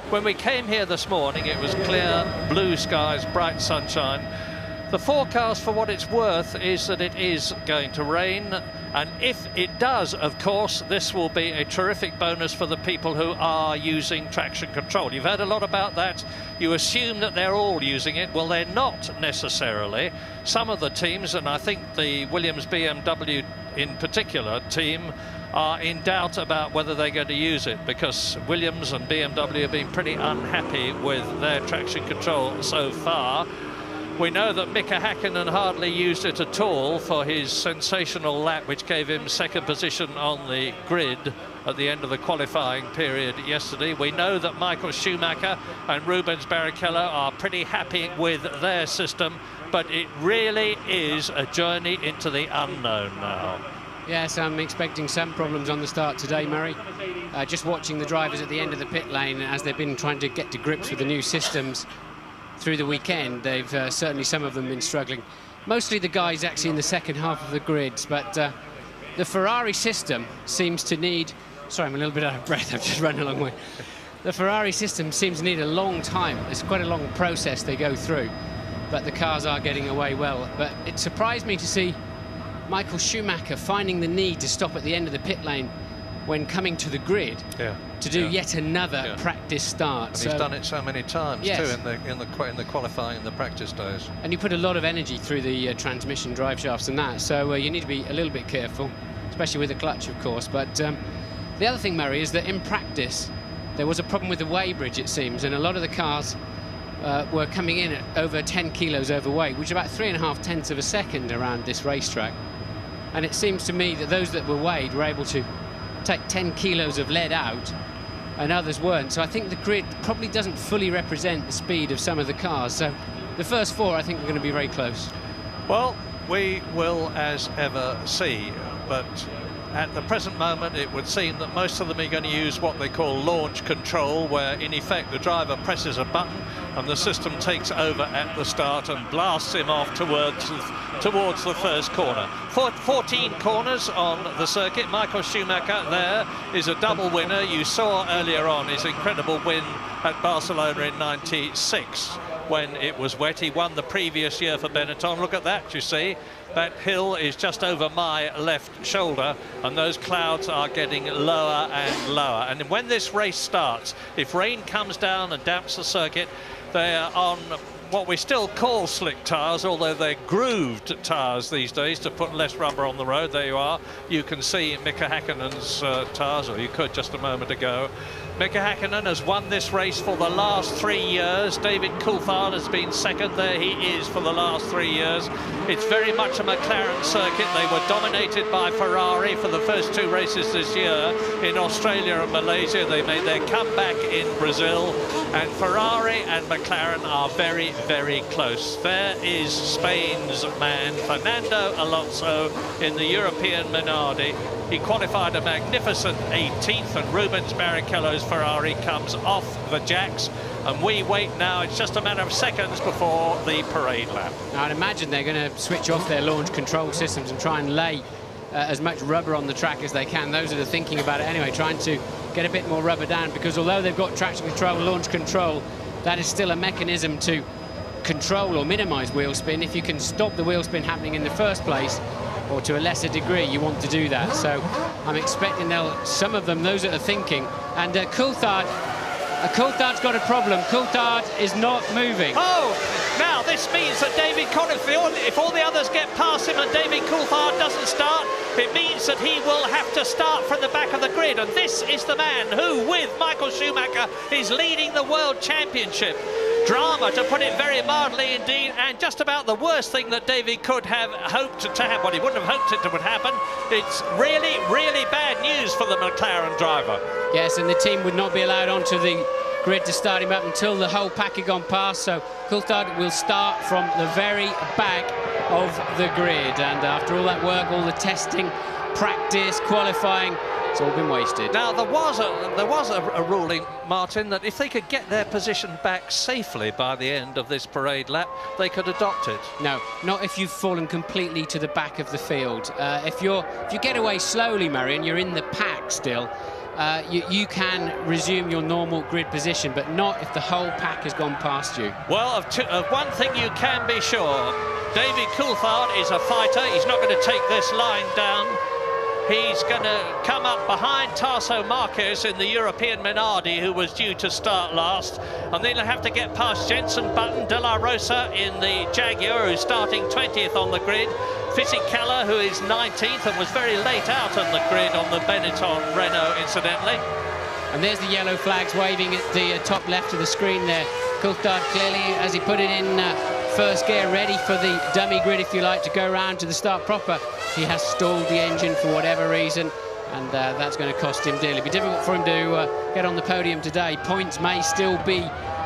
When we came here this morning, it was clear, blue skies, bright sunshine. The forecast, for what it's worth, is that it is going to rain. And if it does, of course, this will be a terrific bonus for the people who are using traction control. You've heard a lot about that. You assume that they're all using it. Well, they're not necessarily. Some of the teams, and I think the Williams BMW in particular team, are in doubt about whether they're going to use it, because Williams and BMW have been pretty unhappy with their traction control so far. We know that Mika Häkkinen hardly used it at all for his sensational lap, which gave him second position on the grid at the end of the qualifying period yesterday. We know that Michael Schumacher and Rubens Barrichello are pretty happy with their system, but it really is a journey into the unknown now. Yes, I'm expecting some problems on the start today, Murray. Just watching the drivers at the end of the pit lane as they've been trying to get to grips with the new systems through the weekend. They've certainly, some of them, been struggling. Mostly the guys actually in the second half of the grids, but the Ferrari system seems to need... Sorry, I'm a little bit out of breath, I've just run a long way. The Ferrari system seems to need a long time. It's quite a long process they go through, but the cars are getting away well. But it surprised me to see Michael Schumacher finding the need to stop at the end of the pit lane when coming to the grid to do yet another practice start. And he's done it so many times too in the qualifying and the practice days. And you put a lot of energy through the transmission drive shafts and that, so you need to be a little bit careful, especially with the clutch, of course. But the other thing, Murray, is that in practice there was a problem with the weighbridge, it seems, and a lot of the cars were coming in at over 10 kilos overweight, which is about 3.5 tenths of a second around this racetrack. And it seems to me that those that were weighed were able to take 10 kilos of lead out and others weren't. So I think the grid probably doesn't fully represent the speed of some of the cars. So the first four, I think, are going to be very close. Well, we will, as ever, see. But at the present moment, it would seem that most of them are going to use what they call launch control, where in effect the driver presses a button and the system takes over at the start and blasts him off towards the first corner. 14 corners on the circuit. Michael Schumacher there is a double winner. You saw earlier on his incredible win at Barcelona in '96 when it was wet. He won the previous year for Benetton. Look at that, you see. That hill is just over my left shoulder, and those clouds are getting lower and lower. And when this race starts, if rain comes down and damps the circuit, they are on what we still call slick tyres, although they're grooved tyres these days to put less rubber on the road. There you are. You can see Mika Häkkinen's tyres, or you could just a moment ago. Mika Häkkinen has won this race for the last 3 years. David Coulthard has been second. There he is for the last 3 years. It's very much a McLaren circuit. They were dominated by Ferrari for the first 2 races this year in Australia and Malaysia. They made their comeback in Brazil, and Ferrari and McLaren are very, very close. There is Spain's man, Fernando Alonso, in the European Minardi. He qualified a magnificent 18th, and Rubens Barrichello's Ferrari comes off the jacks, and we wait now. It's just a matter of seconds before the parade lap. Now, I'd imagine they're going to switch off their launch control systems and try and lay as much rubber on the track as they can. Those that are thinking about it anyway, trying to get a bit more rubber down, because although they've got traction control, launch control, that is still a mechanism to control or minimize wheel spin. If you can stop the wheel spin happening in the first place, or to a lesser degree, you want to do that. So I'm expecting some of them, those that are thinking. And Coulthard's got a problem. Coulthard is not moving. Oh, now this means that David Coulthard, if all the others get past him and David Coulthard doesn't start, it means that he will have to start from the back of the grid. And this is the man who, with Michael Schumacher, is leading the World Championship. Drama, to put it very mildly indeed, and just about the worst thing that David could have hoped to happen. Well, he wouldn't have hoped it would happen. It's really, really bad news for the McLaren driver. Yes, and the team would not be allowed onto the grid to start him up until the whole pack had gone past. So Coulthard will start from the very back of the grid. And after all that work, all the testing, practice, qualifying, it's all been wasted. Now, there was a ruling, Martin, that if they could get their position back safely by the end of this parade lap, they could adopt it. No, not if you've fallen completely to the back of the field. If you get away slowly, Murray, and you're in the pack still, you can resume your normal grid position, but not if the whole pack has gone past you. Well, of one thing you can be sure, David Coulthard is a fighter. He's not going to take this line down. He's going to come up behind Tarso Marquez in the European Minardi, who was due to start last. And then he'll have to get past Jenson Button, De La Rosa in the Jaguar, who's starting 20th on the grid. Fisichella, who is 19th and was very late out on the grid on the Benetton Renault, incidentally. And there's the yellow flags waving at the top left of the screen there. Coulthard clearly, as he put it in first gear, ready for the dummy grid, if you like, to go round to the start proper. He has stalled the engine for whatever reason, and that's going to cost him dearly. It'll be difficult for him to get on the podium today. Points may still be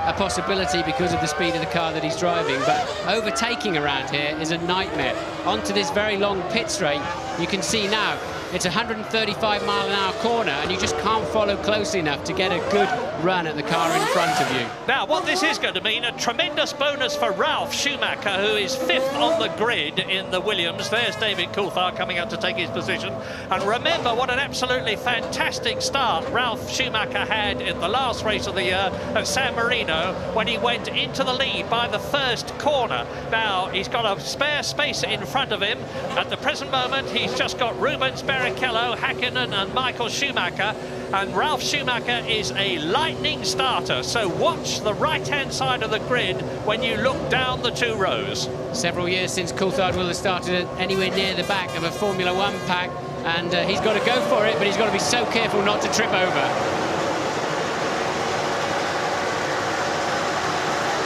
a possibility because of the speed of the car that he's driving, but overtaking around here is a nightmare. Onto this very long pit straight, you can see now it's a 135-mile-an-hour corner, and you just can't follow closely enough to get a good run at the car in front of you. Now, what this is going to mean, a tremendous bonus for Ralf Schumacher, who is 5th on the grid in the Williams. There's David Coulthard coming up to take his position. And remember what an absolutely fantastic start Ralf Schumacher had in the last race of the year at San Marino, when he went into the lead by the first corner. Now, he's got a spare space in front of him. At the present moment, he's just got Rubens Barrichello, Hakkinen and Michael Schumacher, and Ralf Schumacher is a lightning starter, so watch the right-hand side of the grid when you look down the two rows. Several years since Coulthard will have started anywhere near the back of a Formula One pack, and he's got to go for it, but he's got to be so careful not to trip over.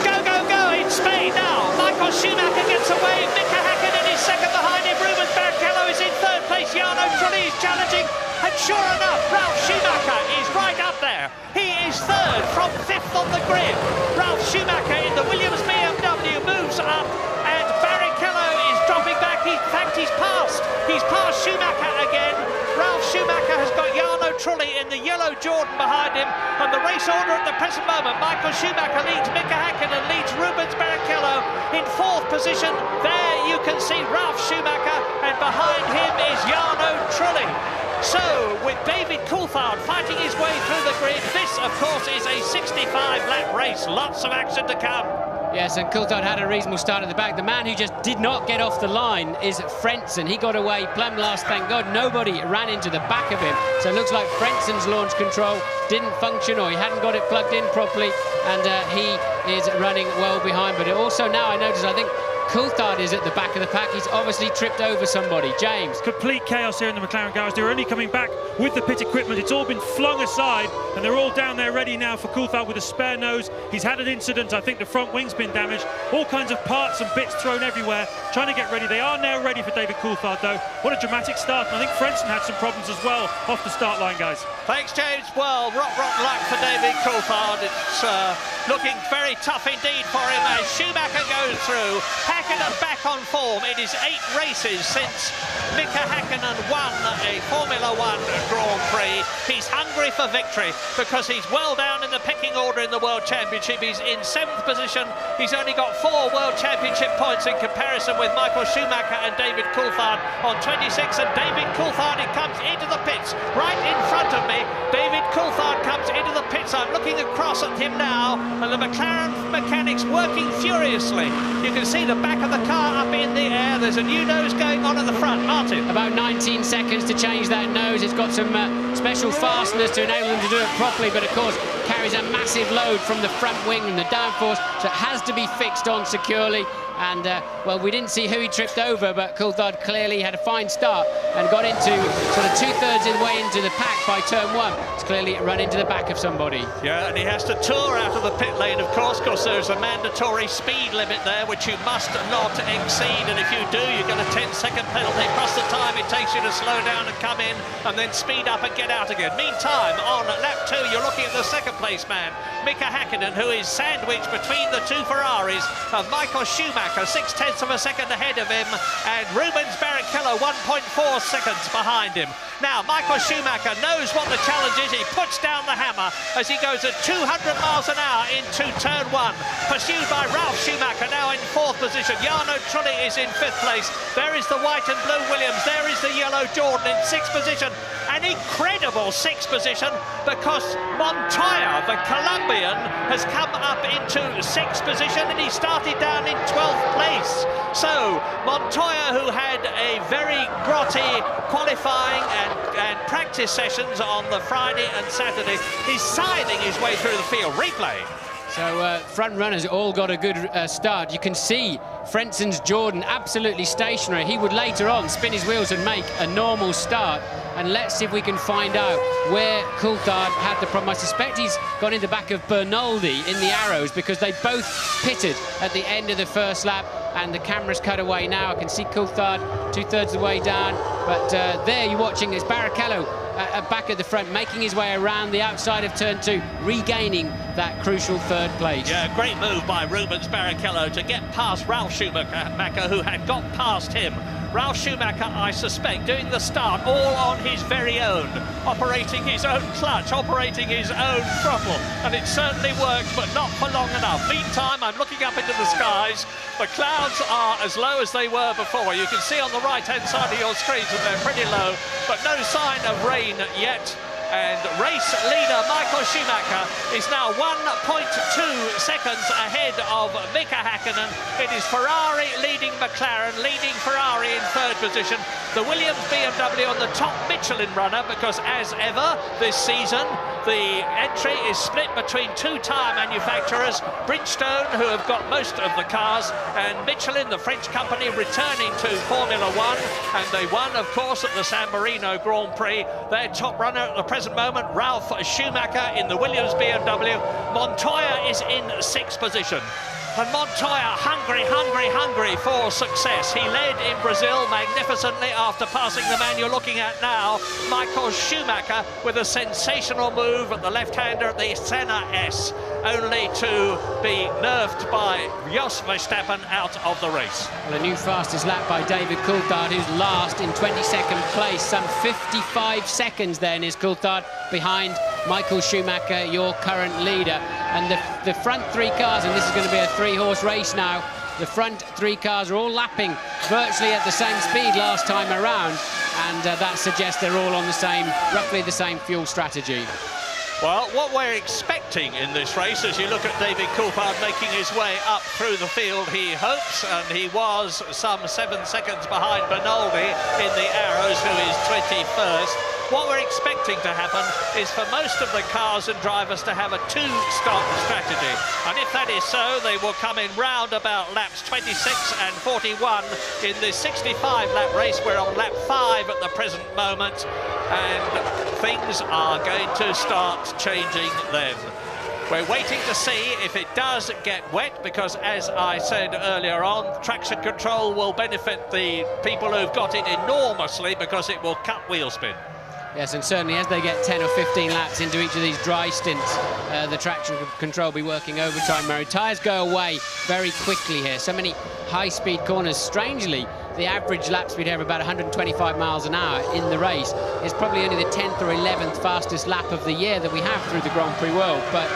Go, go, go in Spain now. Michael Schumacher gets away. Mika Hakkinen is second behind him. Rubens Barrichello is in third place. Jarno Trulli is challenging. And sure enough, Ralf Schumacher is right up there. He is third from 5th on the grid. Ralf Schumacher in the Williams BMW moves up, and Barrichello is dropping back. In fact, he's passed Schumacher again. Ralf Schumacher has got Jarno Trulli in the yellow Jordan behind him, and the race order at the present moment, Michael Schumacher leads Mika Hakkinen, leads Rubens Barrichello in 4th position. There you can see Ralf Schumacher, and behind him is Jarno Trulli. So, with David Coulthard fighting his way through the grid, this, of course, is a 65-lap race. Lots of action to come. Yes, and Coulthard had a reasonable start at the back. The man who just did not get off the line is Frentzen. He got away plumb last, thank God. Nobody ran into the back of him. So it looks like Frentzen's launch control didn't function, or he hadn't got it plugged in properly, and he is running well behind. But it also now, I notice, I think Coulthard is at the back of the pack. He's obviously tripped over somebody. James. Complete chaos here in the McLaren garage. They're only coming back with the pit equipment. It's all been flung aside, and they're all down there ready now for Coulthard with a spare nose. He's had an incident. I think the front wing's been damaged. All kinds of parts and bits thrown everywhere, trying to get ready. They are now ready for David Coulthard, though. What a dramatic start. And I think Frentzen had some problems as well off the start line, guys. Thanks, James. Well, rotten luck for David Coulthard. It's looking very tough indeed for him as Schumacher goes through. Hakkinen back on form. It is 8 races since Mika Hakkinen won a Formula One Grand Prix. He's hungry for victory because he's well down in the pecking order in the World Championship. He's in 7th position. He's only got 4 World Championship points in comparison with Michael Schumacher and David Coulthard on 26. And David Coulthard, he comes into the pits right in front of me. David Coulthard comes into the pits. I'm looking across at him now, and the McLaren mechanics working furiously. You can see the back of the car up in the air. There's a new nose going on at the front. Martin. About 19 seconds to change that nose. It's got some special fasteners to enable them to do it properly, but of course carries a massive load from the front wing and the downforce, so it has to be fixed on securely. And, well, we didn't see who he tripped over, but Coulthard clearly had a fine start and got into sort of 2/3 of the way into the pack by turn 1. It's clearly run into the back of somebody. Yeah, and he has to tour out of the pit lane, of course, because there's a mandatory speed limit there, which you must not exceed. And if you do, you get a 10-second penalty. Plus the time it takes you to slow down and come in and then speed up and get out again. Meantime, on lap 2, you're looking at the second-place man, Mika Hakkinen, who is sandwiched between the 2 Ferraris of Michael Schumacher, 0.6 of a second ahead of him, and Rubens Barrichello 1.4 seconds behind him. Now, Michael Schumacher knows what the challenge is. He puts down the hammer as he goes at 200 miles an hour into turn 1, pursued by Ralf Schumacher, now in 4th position. Jarno Trulli is in 5th place. There is the white and blue Williams. There is is the yellow Jordan in 6th position. An incredible 6th position because Montoya, the Colombian, has come up into 6th position and he started down in 12th place. So Montoya, who had a very grotty qualifying and practice sessions on the Friday and Saturday, is scything his way through the field. Replay. So front runners all got a good start. You can see Frenson's Jordan absolutely stationary. He would later on spin his wheels and make a normal start. And let's see if we can find out where Coulthard had the problem. I suspect he's gone in the back of Bernaldi in the Arrows because they both pitted at the end of the first lap, and the camera's cut away now. I can see Coulthard 2/3 of the way down, but there you're watching is Barrichello back at the front, making his way around the outside of turn 2, regaining that crucial 3rd place. Yeah, great move by Rubens Barrichello to get past Ralf Schumacher, who had got past him. Ralf Schumacher, I suspect, doing the start all on his very own, operating his own clutch, operating his own throttle, and it certainly worked, but not for long enough. Meantime, I'm looking up into the skies. The clouds are as low as they were before. You can see on the right-hand side of your screens that they're pretty low, but no sign of rain yet. And race leader Michael Schumacher is now 1.2 seconds ahead of Mika Häkkinen. It is Ferrari leading McLaren, leading Ferrari in 3rd position. The Williams BMW on the top Michelin runner, because as ever this season, the entry is split between 2 tyre manufacturers, Bridgestone, who have got most of the cars, and Michelin, the French company, returning to Formula 1, and they won, of course, at the San Marino Grand Prix. Their top runner at the present moment, Ralf Schumacher in the Williams BMW. Montoya is in 6th position. And Montoya hungry for success. He led in Brazil magnificently after passing the man you're looking at now, Michael Schumacher, with a sensational move at the left-hander at the Senna S, only to be nerfed by Jos Verstappen out of the race. Well, a new fastest lap by David Coulthard, who's last in 22nd place. Some 55 seconds then is Coulthard behind Michael Schumacher, your current leader. And the front 3 cars, and this is going to be a 3-horse race now, the front 3 cars are all lapping virtually at the same speed last time around, and that suggests they're all on the same, roughly the same fuel strategy. Well, what we're expecting in this race, as you look at David Coulthard making his way up through the field, he hopes, and he was some 7 seconds behind Bernaldi in the Arrows, who is 21st. What we're expecting to happen is for most of the cars and drivers to have a 2-stop strategy. And if that is so, they will come in round about laps 26 and 41 in this 65-lap race. We're on lap 5 at the present moment, and things are going to start changing then. We're waiting to see if it does get wet, because as I said earlier on, traction control will benefit the people who've got it enormously, because it will cut wheel spin. Yes, and certainly as they get 10 or 15 laps into each of these dry stints, the traction control will be working overtime. Murray, tyres go away very quickly here. So many high-speed corners. Strangely, the average lap speed here of about 125 miles an hour in the race is probably only the 10th or 11th fastest lap of the year that we have through the Grand Prix World. But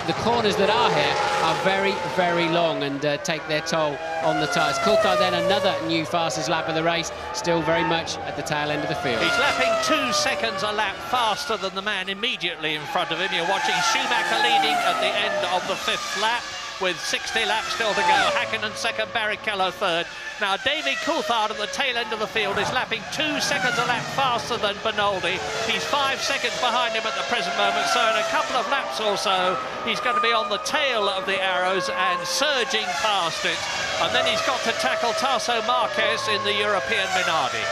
the corners that are here are very, very long and take their toll on the tyres. Coulthard then another new fastest lap of the race, still very much at the tail end of the field. He's lapping 2 seconds a lap faster than the man immediately in front of him. You're watching Schumacher leading at the end of the 5th lap, with 60 laps still to go. Häkkinen 2nd, Barrichello 3rd. Now David Coulthard at the tail end of the field is lapping 2 seconds a lap faster than Bernaldi. He's 5 seconds behind him at the present moment, so in a couple of laps or so he's going to be on the tail of the Arrows and surging past it. And then he's got to tackle Tasso Marquez in the European Minardi.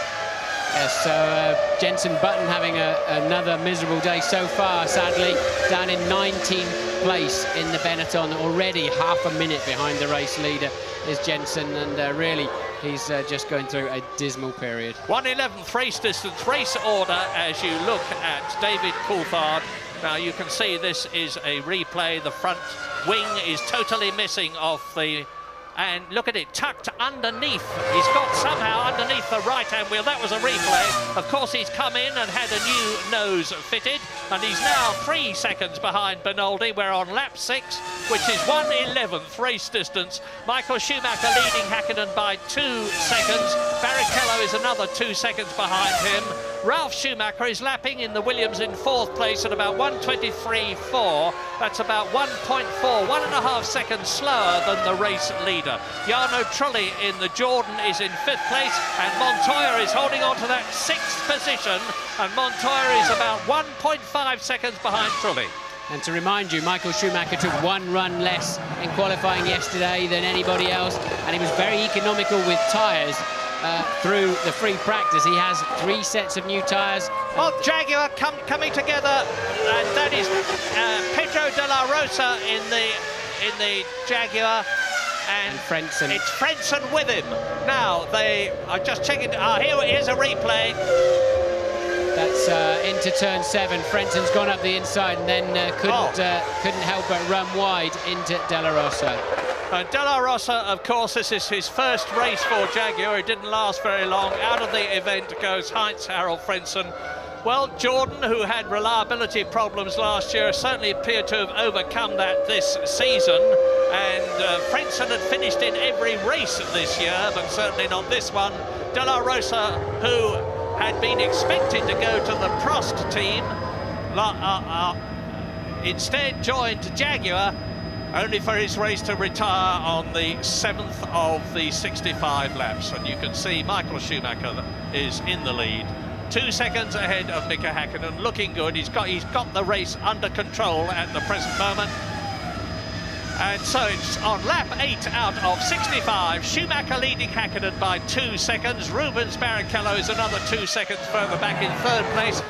Yes, so Jenson Button having another miserable day so far, sadly, down in 19th place in the Benetton, already half a minute behind the race leader is Jenson, and really he's just going through a dismal period. 1:11th race distance, race order as you look at David Coulthard. Now you can see this is a replay. The front wing is totally missing off the And look at it, tucked underneath. He's got somehow underneath the right-hand wheel. That was a replay. Of course, he's come in and had a new nose fitted, and he's now 3 seconds behind Bernoldi. We're on lap 6, which is 1/11th race distance. Michael Schumacher leading Häkkinen by 2 seconds. Barrichello is another 2 seconds behind him. Ralf Schumacher is lapping in the Williams in 4th place at about 1:23.4. That's about 1.4, 1.5 seconds slower than the race leader. Jarno Trulli in the Jordan is in 5th place, and Montoya is holding on to that 6th position, and Montoya is about 1.5 seconds behind Trulli. And to remind you, Michael Schumacher took 1 run less in qualifying yesterday than anybody else, and he was very economical with tyres through the free practice. He has 3 sets of new tyres. Oh, Jaguar coming together, and that is Pedro de la Rosa in the Jaguar. And Frentzen. It's Frentzen with him. Now, they are just checking. Here's a replay. That's into turn 7. Frentzen's gone up the inside and then couldn't help but run wide into De La Rosa. De La Rosa, of course, this is his first race for Jaguar. It didn't last very long. Out of the event goes Heinz-Harald Frentzen. Well, Jordan, who had reliability problems last year, certainly appeared to have overcome that this season. And Frentzen had finished in every race this year, but certainly not this one. De La Rosa, who had been expected to go to the Prost team, instead joined Jaguar, only for his race to retire on the 7th of the 65 laps. And you can see Michael Schumacher is in the lead, 2 seconds ahead of Mika Häkkinen, looking good. He's got the race under control at the present moment. And so it's on lap 8 out of 65. Schumacher leading Häkkinen by 2 seconds. Rubens Barrichello is another 2 seconds further back in 3rd place.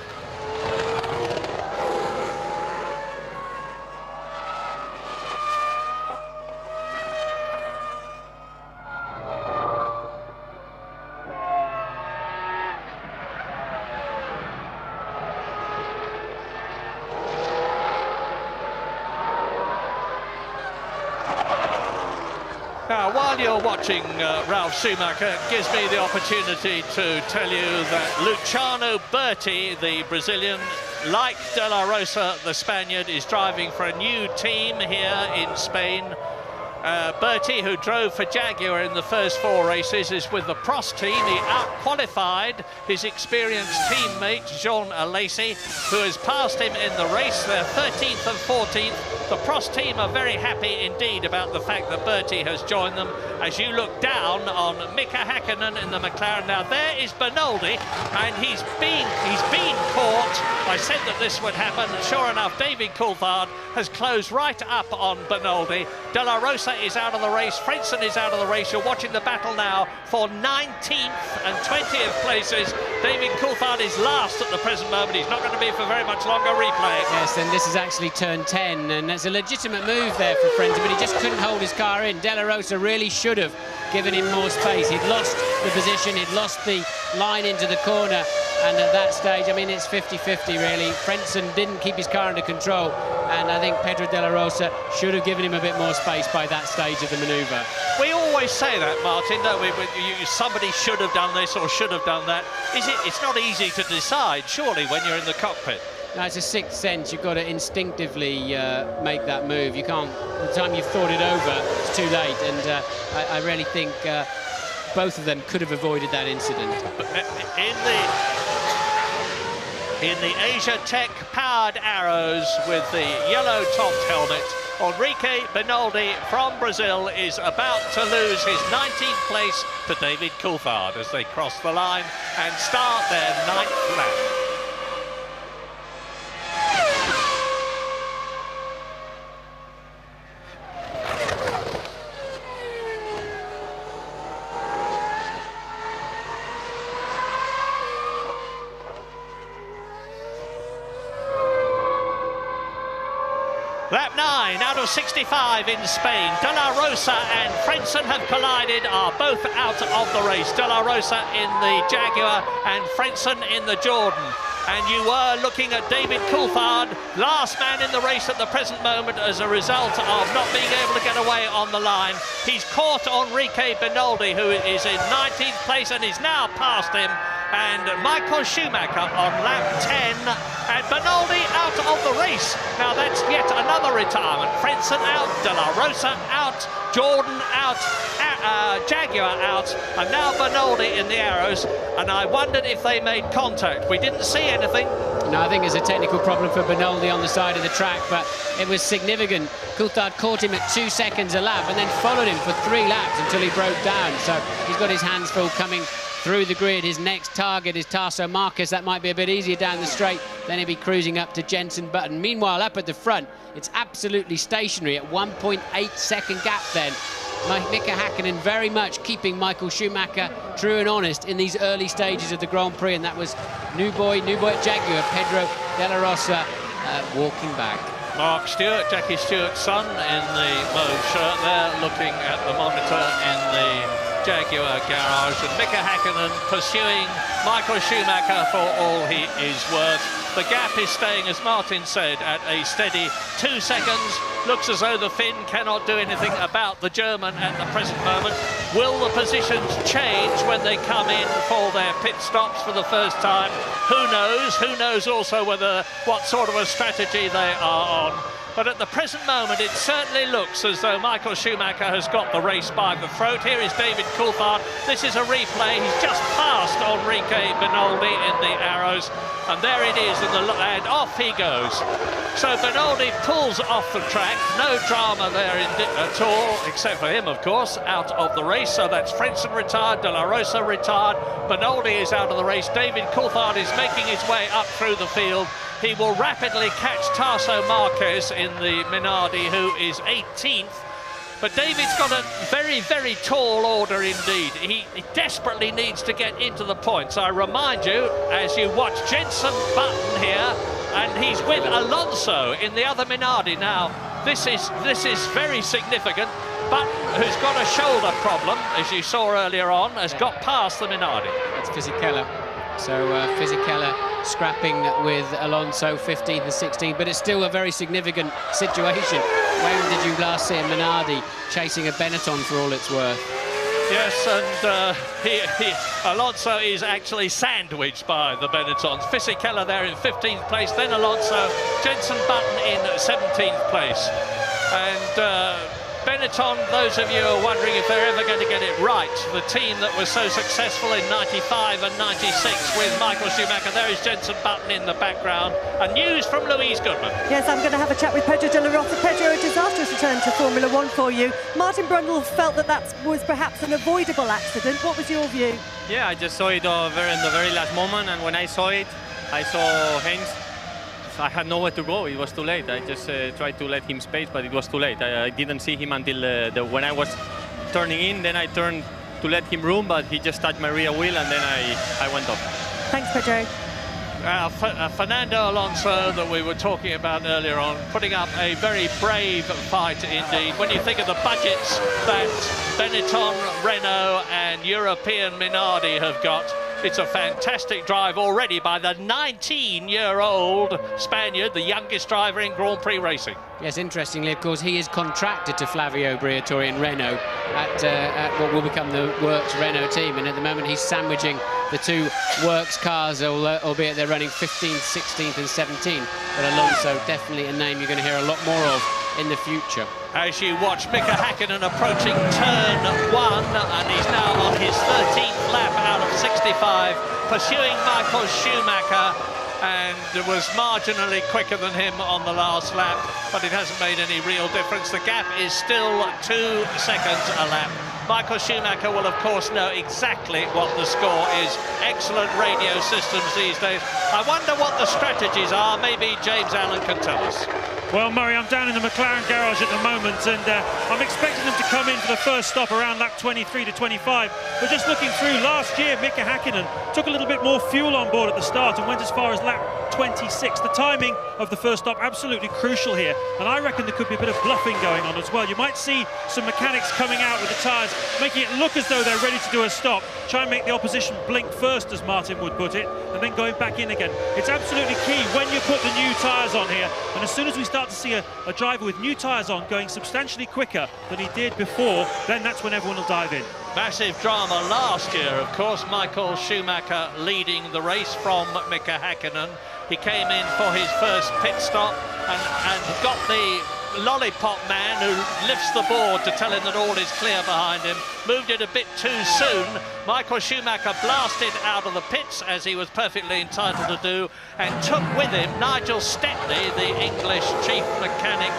Now, while you're watching Ralf Schumacher, it gives me the opportunity to tell you that Luciano Berti, the Brazilian, like De La Rosa, the Spaniard, is driving for a new team here in Spain. Berti, who drove for Jaguar in the first 4 races, is with the Prost team. He out-qualified his experienced teammate, Jean Alesi, who has passed him in the race. They're 13th and 14th. The Prost team are very happy indeed about the fact that Berti has joined them. As you look down on Mika Häkkinen in the McLaren, now there is Bernoldi, and he's been caught. I said that this would happen. Sure enough, David Coulthard has closed right up on Bernoldi. De La Rosa is out of the race. Frentzen is out of the race. You're watching the battle now for 19th and 20th places. David Coulthard is last at the present moment. He's not going to be for very much longer. Replay. Yes, and this is actually turn 10, and that's a legitimate move there for Frentzen, but he just couldn't hold his car in. De La Rosa really should have given him more space. He'd lost the position, he'd lost the line into the corner, and at that stage, I mean, it's 50-50 really. Frentzen didn't keep his car under control, and I think Pedro de la Rosa should have given him a bit more space by that stage of the manoeuvre. We always say that, Martin, don't we? Somebody should have done this or should have done that. It's not easy to decide, surely, when you're in the cockpit. No, it's a sixth sense. You've got to instinctively make that move. You can't, by the time you've thought it over, it's too late. And I really think both of them could have avoided that incident. In the Asia Tech powered Arrows with the yellow-topped helmet, Enrique Bernoldi from Brazil is about to lose his 19th place to David Coulthard as they cross the line and start their 9th lap. Lap 9 out of 65 in Spain. De La Rosa and Frentzen have collided, are both out of the race. De La Rosa in the Jaguar and Frentzen in the Jordan. And you were looking at David Coulthard, last man in the race at the present moment as a result of not being able to get away on the line. He's caught Enrique Benoldi, who is in 19th place and is now past him. And Michael Schumacher on lap 10, and Benoldi out of the race. Now that's yet another retirement. Frentzen out, De La Rosa out, Jordan out, Jaguar out, and now Benoldi in the arrows. And I wondered if they made contact. We didn't see anything. No, I think it's a technical problem for Benoldi on the side of the track, but it was significant. Coulthard caught him at 2 seconds a lap and then followed him for 3 laps until he broke down. So he's got his hands full coming through the grid. His next target is Tarso Marquez. That might be a bit easier down the straight. Then he'll be cruising up to Jenson Button. Meanwhile, up at the front, it's absolutely stationary at 1.8 second gap then. Mika Häkkinen very much keeping Michael Schumacher true and honest in these early stages of the Grand Prix, and that was new boy at Jaguar, Pedro de la Rosa, walking back. Mark Stewart, Jackie Stewart's son, in the mauve shirt there, looking at the monitor in the Jaguar garage, and Mika Häkkinen pursuing Michael Schumacher for all he is worth. The gap is staying, as Martin said, at a steady 2 seconds. Looks as though the Finn cannot do anything about the German at the present moment. Will the positions change when they come in for their pit stops for the first time? Who knows? Who knows also what sort of a strategy they are on. But at the present moment, it certainly looks as though Michael Schumacher has got the race by the throat. Here is David Coulthard. This is a replay. He's just passed Enrique Benoldi in the arrows. And there it is, and off he goes. So Benoldi pulls off the track. No drama there at all, except for him, of course, out of the race. So that's Frentzen retired, De La Rosa retired. Benoldi is out of the race. David Coulthard is making his way up through the field. He will rapidly catch Tarso Marquez in the Minardi, who is 18th. But David's got a very, very tall order indeed. He desperately needs to get into the points. I remind you, as you watch Jenson Button here, and he's with Alonso in the other Minardi now. This is very significant. Button, who's got a shoulder problem, as you saw earlier on, has got past the Minardi. It's Fisichella. So Fisichella scrapping with Alonso 15th and 16th, but it's still a very significant situation. When did you last see a Minardi chasing a Benetton for all it's worth? Yes, and Alonso is actually sandwiched by the Benettons. Fisichella there in 15th place, then Alonso, Jenson Button in 17th place. And Benetton, those of you who are wondering if they're ever going to get it right, the team that was so successful in 95 and 96 with Michael Schumacher, there is Jenson Button in the background. And news from Louise Goodman. Yes, I'm going to have a chat with Pedro de la Rosa. Pedro, a disastrous return to Formula One for you. Martin Brundle felt that was perhaps an avoidable accident. What was your view? Yeah, I just saw it in the very last moment, and when I saw it, I saw Heinz. I had nowhere to go. It was too late. I just tried to let him space, but it was too late. I didn't see him until when I was turning in. Then I turned to let him room, but he just touched my rear wheel, and then I went off. Thanks, Pedro. Fernando Alonso, that we were talking about earlier on, putting up a very brave fight indeed. When you think of the budgets that Benetton, Renault and European Minardi have got, it's a fantastic drive already by the 19-year-old Spaniard, the youngest driver in Grand Prix racing. Yes, interestingly, of course, he is contracted to Flavio Briatore in Renault at what will become the Works Renault team. And at the moment, he's sandwiching the two Works cars, albeit they're running 15th, 16th and 17th. But Alonso, definitely a name you're going to hear a lot more of in the future. As you watch Mika Häkkinen approaching turn 1, and he's now on his 13th lap out of 65, pursuing Michael Schumacher, and was marginally quicker than him on the last lap, but it hasn't made any real difference. The gap is still 2 seconds a lap. Michael Schumacher will, of course, know exactly what the score is. Excellent radio systems these days. I wonder what the strategies are. Maybe James Allen can tell us. Well, Murray, I'm down in the McLaren garage at the moment, and I'm expecting them to come in for the first stop around lap 23 to 25. But just looking through, last year, Mika Häkkinen took a little bit more fuel on board at the start and went as far as lap 26. The timing of the first stop absolutely crucial here, and I reckon there could be a bit of bluffing going on as well. You might see some mechanics coming out with the tyres, making it look as though they're ready to do a stop, try and make the opposition blink first, as Martin would put it, and then going back in again. It's absolutely key when you put the new tyres on here, and as soon as we start to see a driver with new tyres on going substantially quicker than he did before, then that's when everyone will dive in. Massive drama last year, of course. Michael Schumacher leading the race from Mika Häkkinen. He came in for his first pit stop and got the lollipop man who lifts the board to tell him that all is clear behind him. Moved it a bit too soon. Michael Schumacher blasted out of the pits, as he was perfectly entitled to do, and took with him Nigel Stepney, the English chief mechanic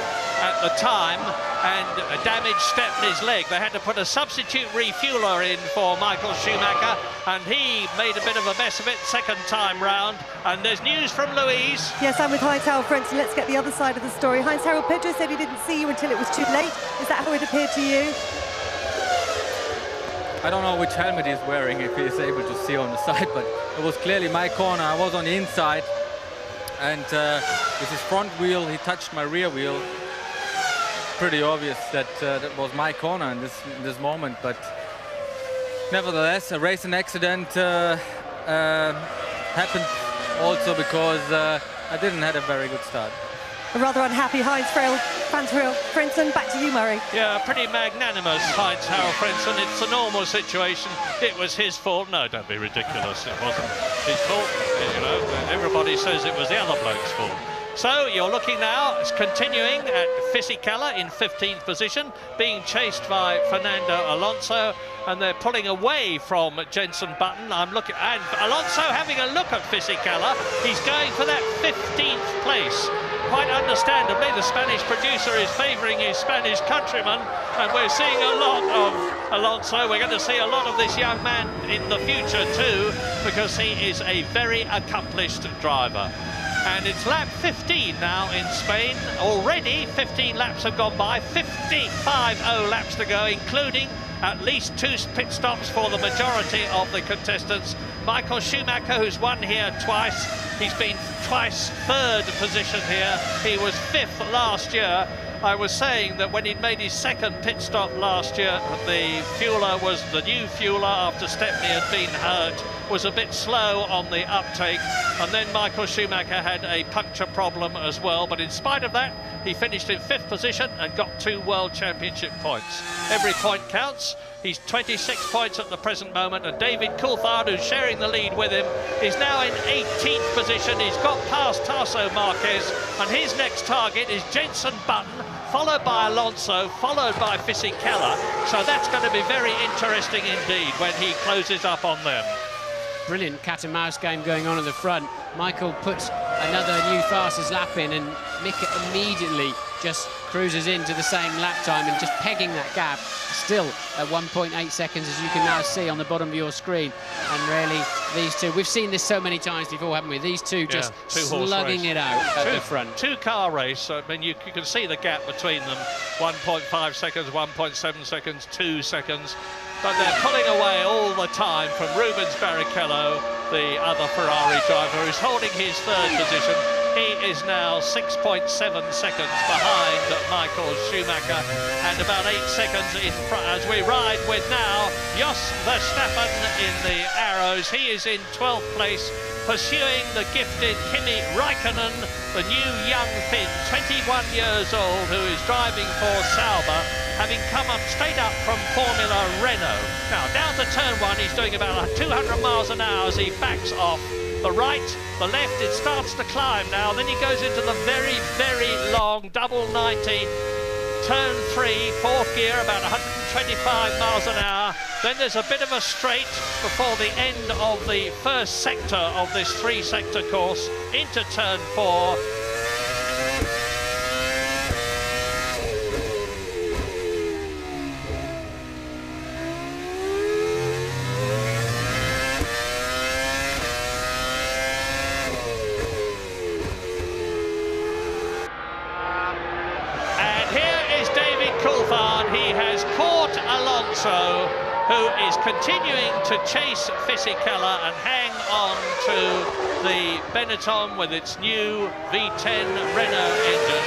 at the time, and damaged Stepney's leg. They had to put a substitute refueler in for Michael Schumacher, and he made a bit of a mess of it second time round. And there's news from Louise. Yes, I'm with Heinz-Harald Frentzen. Let's get the other side of the story. Heinz-Harald Pedro said he didn't see you until it was too late. Is that how it appeared to you? I don't know which helmet he's wearing, if he's able to see on the side, but it was clearly my corner. I was on the inside, and with his front wheel, he touched my rear wheel. Pretty obvious that that was my corner in this moment, but nevertheless, a racing accident happened also because I didn't have a very good start. A rather unhappy Heinz-Harald Frentzen. Back to you, Murray. Yeah, pretty magnanimous Heinz-Harald Frentzen. It's a normal situation. It was his fault. No, don't be ridiculous. It wasn't his fault. You know, everybody says it was the other bloke's fault. So you're looking now, it's continuing at Fisichella in 15th position, being chased by Fernando Alonso, and they're pulling away from Jenson Button. I'm looking, and Alonso having a look at Fisichella. He's going for that 15th place. Quite understandably, the Spanish producer is favouring his Spanish countryman, and we're seeing a lot of Alonso. We're going to see a lot of this young man in the future too, because he is a very accomplished driver. And it's lap 15 now in Spain. Already 15 laps have gone by, 55 laps to go, including at least 2 pit stops for the majority of the contestants. Michael Schumacher, who's won here twice, he's been twice third position here. He was 5th last year. I was saying that when he'd made his second pit stop last year, the new fueler after Stepney had been hurt, was a bit slow on the uptake, and then Michael Schumacher had a puncture problem as well, but in spite of that, he finished in 5th position and got 2 World Championship points. Every point counts. He's 26 points at the present moment, and David Coulthard, who's sharing the lead with him, is now in 18th position. He's got past Tasso Marquez, and his next target is Jenson Button, followed by Alonso, followed by Fisichella. So that's going to be very interesting indeed when he closes up on them. Brilliant cat and mouse game going on at the front. Michael puts another new fastest lap in, and Mika immediately just cruises into the same lap time and just pegging that gap, still at 1.8 seconds, as you can now see on the bottom of your screen. And really, these two, we've seen this so many times before, haven't we? These two just slugging it out at the front. 2-car race. I mean, you can see the gap between them: 1.5 seconds, 1.7 seconds, 2 seconds. But they're pulling away all the time from Rubens Barrichello, the other Ferrari driver, who's holding his 3rd position. He is now 6.7 seconds behind Michael Schumacher, and about 8 seconds in front as we ride with now Jos Verstappen in the arrows. He is in 12th place, pursuing the gifted Kimi Räikkönen, the new young Finn, 21 years old, who is driving for Sauber, having come up straight up from Formula Renault. Now, down to turn 1, he's doing about 200 miles an hour as he backs off. The right, the left, it starts to climb now. Then he goes into the very, very long double 90. Turn 3, 4th gear, about 125 miles an hour. Then there's a bit of a straight before the end of the first sector of this 3-sector course into turn 4. Alonso, who is continuing to chase Fisichella and hang on to the Benetton with its new V10 Renault engine,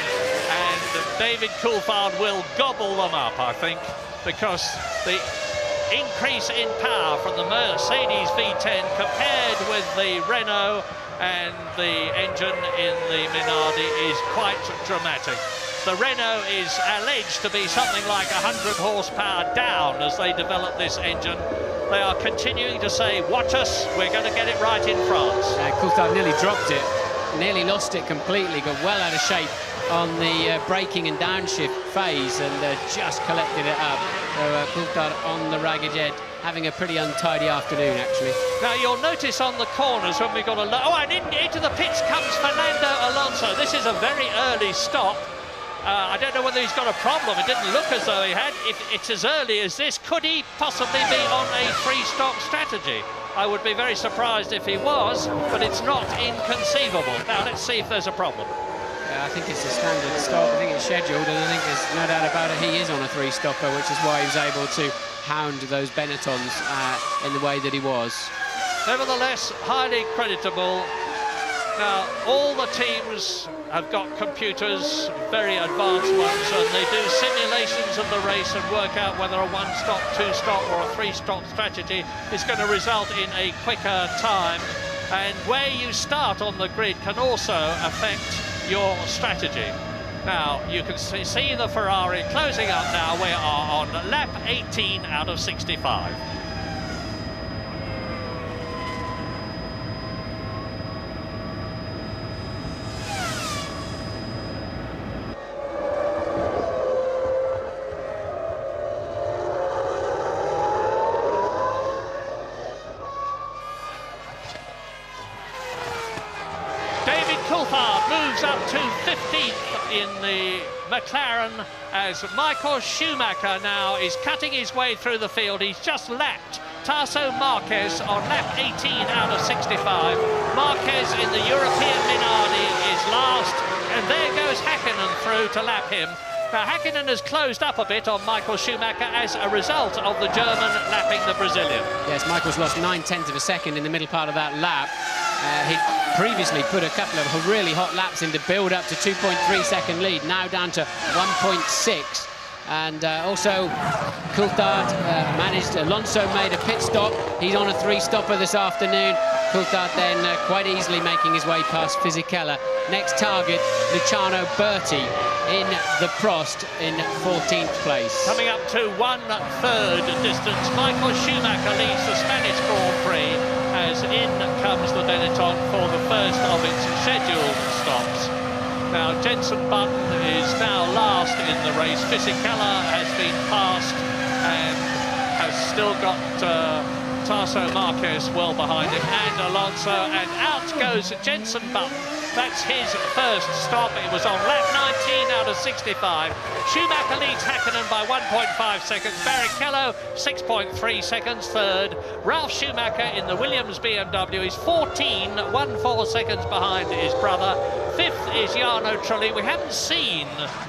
and David Coulthard will gobble them up, I think, because the increase in power from the Mercedes V10 compared with the Renault and the engine in the Minardi is quite dramatic. The Renault is alleged to be something like 100 horsepower down as they develop this engine. They are continuing to say, watch us, we're going to get it right in France. Coulthard nearly dropped it, nearly lost it completely, got well out of shape on the braking and downshift phase, and just collected it up. So Coulthard on the ragged edge, having a pretty untidy afternoon, actually. Now, you'll notice on the corners when we got a... Oh, and into the pits comes Fernando Alonso. This is a very early stop. I don't know whether he's got a problem. It didn't look as though he had. If it's as early as this, could he possibly be on a three-stop strategy? I would be very surprised if he was, but it's not inconceivable. Now, let's see if there's a problem. I think it's a standard stop. I think it's scheduled, and I think there's no doubt about it. He is on a three-stopper, which is why he was able to hound those Benettons in the way that he was. Nevertheless, highly creditable. Now, all the teams have got computers, very advanced ones, and they do simulations of the race and work out whether a one-stop, two-stop or a three-stop strategy is going to result in a quicker time. And where you start on the grid can also affect your strategy. Now, you can see the Ferrari closing up now. We are on lap 18 out of 65. Coulthard moves up to 15th in the McLaren as Michael Schumacher now is cutting his way through the field. He's just lapped Tasso Marquez on lap 18 out of 65. Marquez in the European Minardi is last, and there goes Häkkinen through to lap him. Now, Häkkinen has closed up a bit on Michael Schumacher as a result of the German lapping the Brazilian. Yes, Michael's lost 9/10 of a second in the middle part of that lap. He'd previously put a couple of really hot laps in to build up to 2.3 second lead, now down to 1.6. And also Coulthard managed, Alonso made a pit stop. He's on a three-stopper this afternoon. Coulthard then quite easily making his way past Fisichella. Next target, Luciano Berti in the Prost in 14th place. Coming up to 1/3 distance, Michael Schumacher leads the Spanish Grand Prix as in comes the Benetton for the first of its scheduled stops. Now, Jenson Button is now last in the race. Fisichella has been passed and has still got Tasso Marquez well behind him, and Alonso, and out goes Jenson Button. That's his first stop. It was on lap 19 out of 65. Schumacher leads Häkkinen by 1.5 seconds. Barrichello, 6.3 seconds, third. Ralf Schumacher in the Williams BMW is 14.14 seconds behind his brother. Fifth is Jarno Trulli. We haven't seen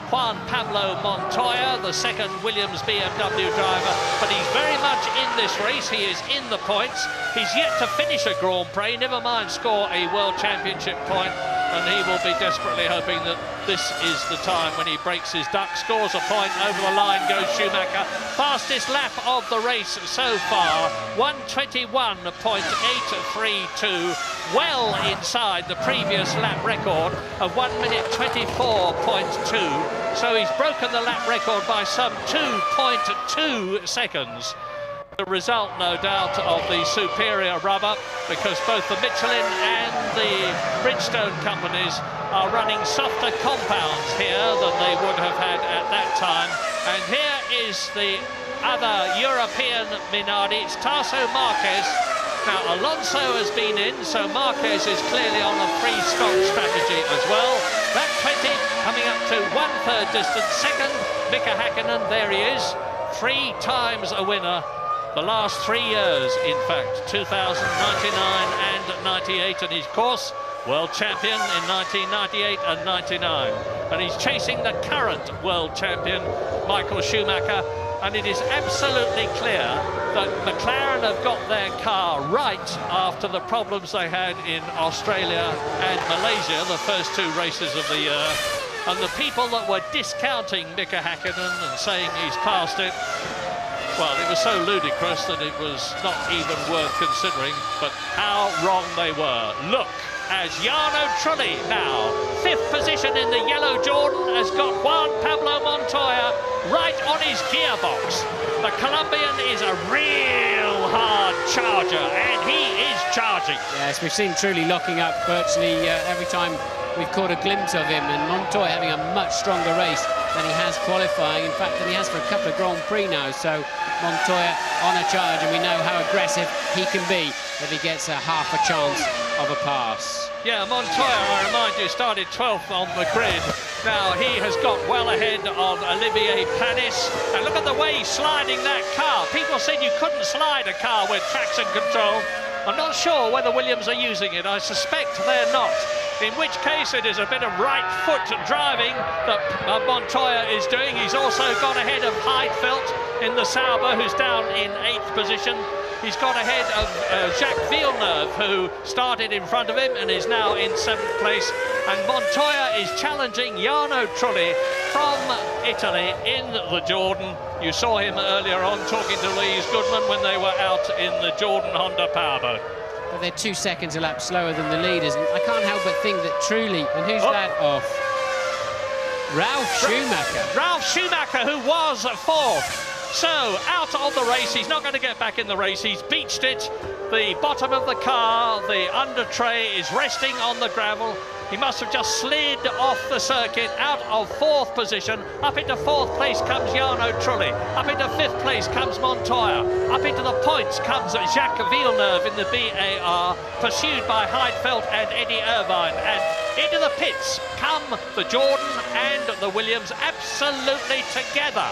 Juan Pablo Montoya, the second Williams BMW driver, but he's very much in this race. He is in the points. He's yet to finish a Grand Prix, never mind score a World Championship point, and he will be desperately hoping that this is the time when he breaks his duck, scores a point, over the line goes Schumacher. Fastest lap of the race so far, 1:21.832, well inside the previous lap record of 1:24.2. So he's broken the lap record by some 2.2 seconds. The result, no doubt, of the superior rubber, because both the Michelin and the Bridgestone companies are running softer compounds here than they would have had at that time. And here is the other European Minardi. It's Tasso Marquez. Now, Alonso has been in, so Marquez is clearly on a three-stop strategy as well. Lap 20, coming up to 1/3 distance. Second, Mika Häkkinen, there he is. 3 times a winner. The last 3 years, in fact, 2000, 99 and 98, and he's, of course, world champion in 1998 and 99. And he's chasing the current world champion, Michael Schumacher. and it is absolutely clear that McLaren have got their car right after the problems they had in Australia and Malaysia, the first 2 races of the year. And the people that were discounting Mika Häkkinen and saying he's passed it, well, it was so ludicrous that it was not even worth considering, but how wrong they were. Look, as Jarno Trulli now, 5th position in the yellow Jordan, has got Juan Pablo Montoya right on his gearbox. The Colombian is a real hard charger, and he is charging. Yes, we've seen Trulli locking up virtually every time we've caught a glimpse of him, and Montoya having a much stronger race than he has qualifying, in fact, than he has for a couple of Grand Prix now. So Montoya on a charge, and we know how aggressive he can be if he gets half a chance of a pass. Yeah, Montoya, I remind you, started 12th on the grid. Now he has got well ahead of Olivier Panis, and look at the way he's sliding that car. People said you couldn't slide a car with traction control. I'm not sure whether Williams are using it. I suspect they're not. In which case it is a bit of right foot driving that Montoya is doing. He's also gone ahead of Heidfeld in the Sauber, who's down in 8th position. He's got ahead of Jacques Villeneuve, who started in front of him and is now in 7th place. And Montoya is challenging Jarno Trulli from Italy in the Jordan. You saw him earlier on talking to Louise Goodman when they were out in the Jordan Honda Powerboat. But they're 2 seconds a lap slower than the leaders, and I can't help but think that Trulli, and who's that off? Ralf Schumacher. Ralf Schumacher, who was 4th. So, out of the race, he's not going to get back in the race. He's beached it. The bottom of the car, the under tray is resting on the gravel. He must have just slid off the circuit out of 4th position. Up into 4th place comes Jarno Trulli. Up into 5th place comes Montoya. Up into the points comes Jacques Villeneuve in the BAR, pursued by Heidfeld and Eddie Irvine. And into the pits come the Jordan and the Williams absolutely together.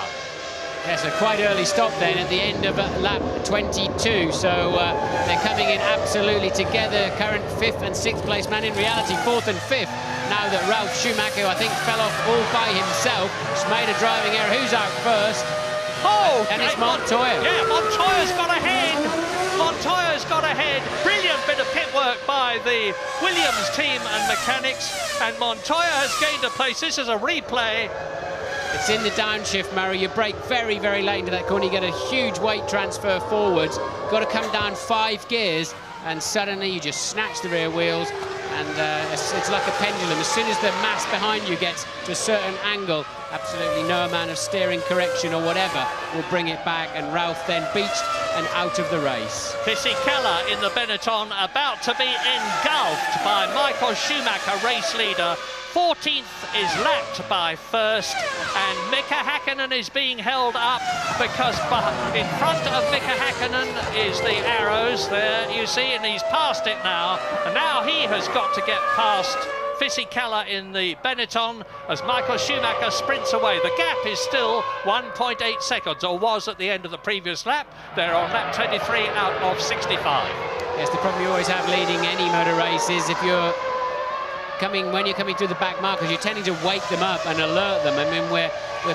Yes, a quite early stop then at the end of lap 22, so they're coming in absolutely together. Current 5th and 6th place man, in reality 4th and 5th, now that Ralf Schumacher, I think, fell off all by himself. He's made a driving error. Who's out first? Oh! And it's Montoya. Yeah, Montoya's got ahead. Montoya's got ahead. Brilliant bit of pit work by the Williams team and mechanics, and Montoya has gained a place. This is a replay. It's in the downshift, Murray. You brake very, very late into that corner. You get a huge weight transfer forwards. Got to come down 5 gears, and suddenly you just snatch the rear wheels, and it's like a pendulum. As soon as the mass behind you gets to a certain angle, absolutely no amount of steering correction or whatever will bring it back, and Ralf then beached and out of the race. Fisichella in the Benetton, about to be engulfed by Michael Schumacher, race leader. 14th is lapped by 1st, and Mika Häkkinen is being held up because in front of Mika Häkkinen is the arrows there, you see, and he's passed it now, and now he has got to get past Fisichella in the Benetton as Michael Schumacher sprints away. The gap is still 1.8 seconds, or was at the end of the previous lap. They're on lap 23 out of 65. Yes, the problem you always have leading any motor race is if you're when you're coming through the back markers, you're tending to wake them up and alert them. I mean, we're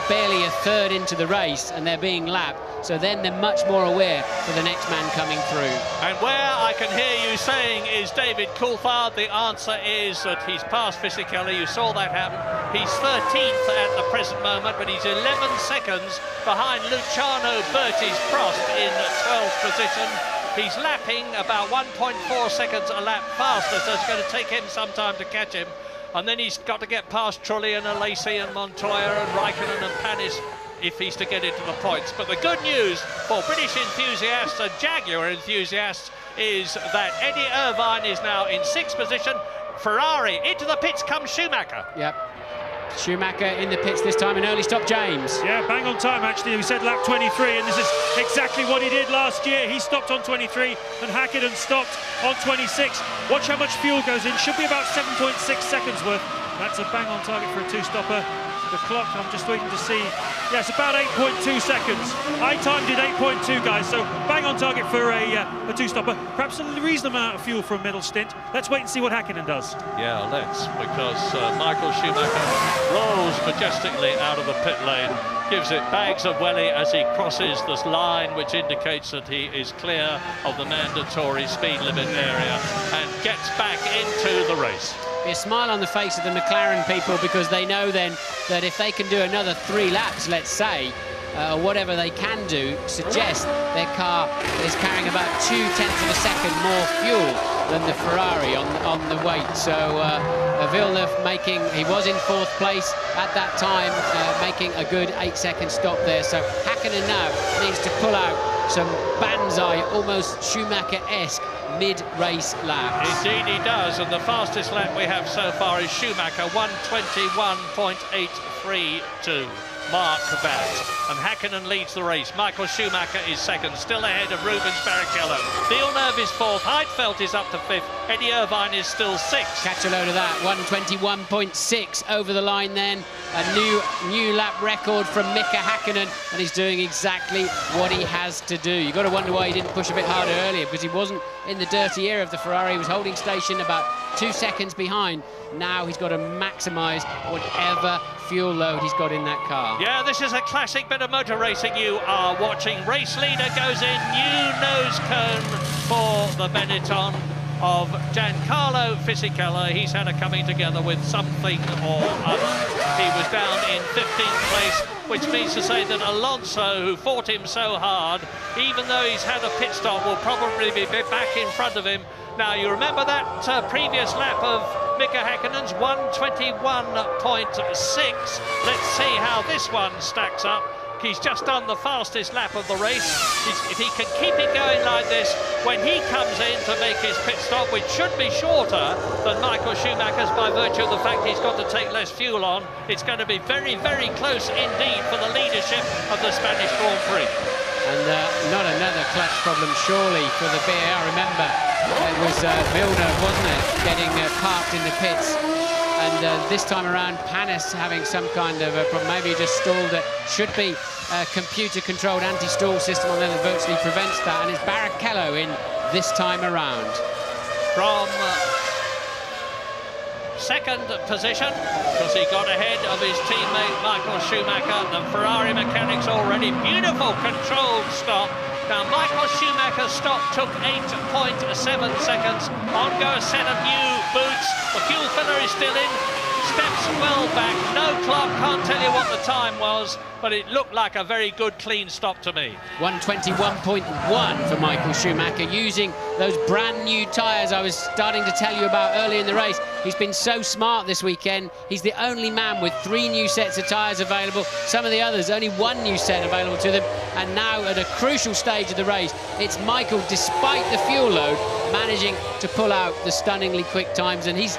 barely a third into the race and they're being lapped, so then they're much more aware for the next man coming through. And where I can hear you saying is David Coulthard, the answer is that he's passed Fisichella. You saw that happen. He's 13th at the present moment, but he's 11 seconds behind Luciano Berti's Prost in 12th position. He's lapping about 1.4 seconds a lap faster, so it's going to take him some time to catch him. And then he's got to get past Trulli and Alesi and Montoya and Raikkonen and Panis if he's to get into the points. But the good news for British enthusiasts and Jaguar enthusiasts is that Eddie Irvine is now in 6th position. Ferrari, into the pits comes Schumacher. Yep. Schumacher in the pits this time, an early stop, James. Yeah, bang on time, actually. We said lap 23, and this is exactly what he did last year. He stopped on 23, and Häkkinen stopped on 26. Watch how much fuel goes in. Should be about 7.6 seconds worth. That's a bang on target for a two-stopper. The clock, I'm just waiting to see. Yeah, it's about 8.2 seconds. I timed it 8.2, guys, so bang on target for a two-stopper. Perhaps a reasonable amount of fuel for a middle stint. Let's wait and see what Häkkinen does. Yeah, let's, because Michael Schumacher rolls majestically out of the pit lane, gives it bags of welly as he crosses this line, which indicates that he is clear of the mandatory speed limit area and gets back into the race. Be a smile on the face of the McLaren people, because they know then that if they can do another 3 laps, let's say, or whatever they can do, suggest their car is carrying about 0.2 of a second more fuel than the Ferrari on the weight. So Villeneuve he was in 4th place at that time, making a good 8-second stop there. So Häkkinen now needs to pull out some Banzai, almost Schumacher-esque mid-race laps. Indeed he does, and the fastest lap we have so far is Schumacher, 1:21.832. Mark that. And Häkkinen leads the race. Michael Schumacher is second, still ahead of Rubens Barrichello. Villeneuve is 4th, Heidfeld is up to 5th, Eddie Irvine is still 6th. Catch a load of that, 1:21.6 over the line then. A new lap record from Mika Häkkinen, and he's doing exactly what he has to do. You've got to wonder why he didn't push a bit harder earlier, because he wasn't in the dirty era of the Ferrari. He was holding station about 2 seconds behind. Now he's got to maximise whatever fuel load he's got in that car. Yeah, this is a classic bit of motor racing you are watching. Race leader goes in, new nose cone for the Benetton of Giancarlo Fisichella. He's had a coming together with something or other. He was down in 15th place, which means to say that Alonso, who fought him so hard, even though he's had a pit stop, will probably be back in front of him. Now, you remember that previous lap of Mika Häkkinen's 1:21.6. Let's see how this one stacks up. He's just done the fastest lap of the race. If he can keep it going like this, when he comes in to make his pit stop, which should be shorter than Michael Schumacher's by virtue of the fact he's got to take less fuel on, it's going to be very, very close indeed for the leadership of the Spanish Grand Prix. And not another clutch problem, surely, for the BAR. Remember, it was Villeneuve, wasn't it, getting parked in the pits. And this time around, Panis having some kind of a problem. Maybe he just stalled it. Should be a computer-controlled anti-stall system on there that virtually prevents that. And it's Barrichello in this time around. From second position, because he got ahead of his teammate Michael Schumacher. The Ferrari mechanics already. Beautiful controlled stop. Now, Michael Schumacher's stop took 8.7 seconds. On go a set of new boots. The fuel filler is still in. Steps well back. No clock. Can't tell you what the time was, but it looked like a very good, clean stop to me. 1:21.1 for Michael Schumacher, using those brand new tyres I was starting to tell you about early in the race. He's been so smart this weekend. He's the only man with 3 new sets of tyres available. Some of the others, only 1 new set available to them. And now, at a crucial stage of the race, it's Michael, despite the fuel load, managing to pull out the stunningly quick times. And he's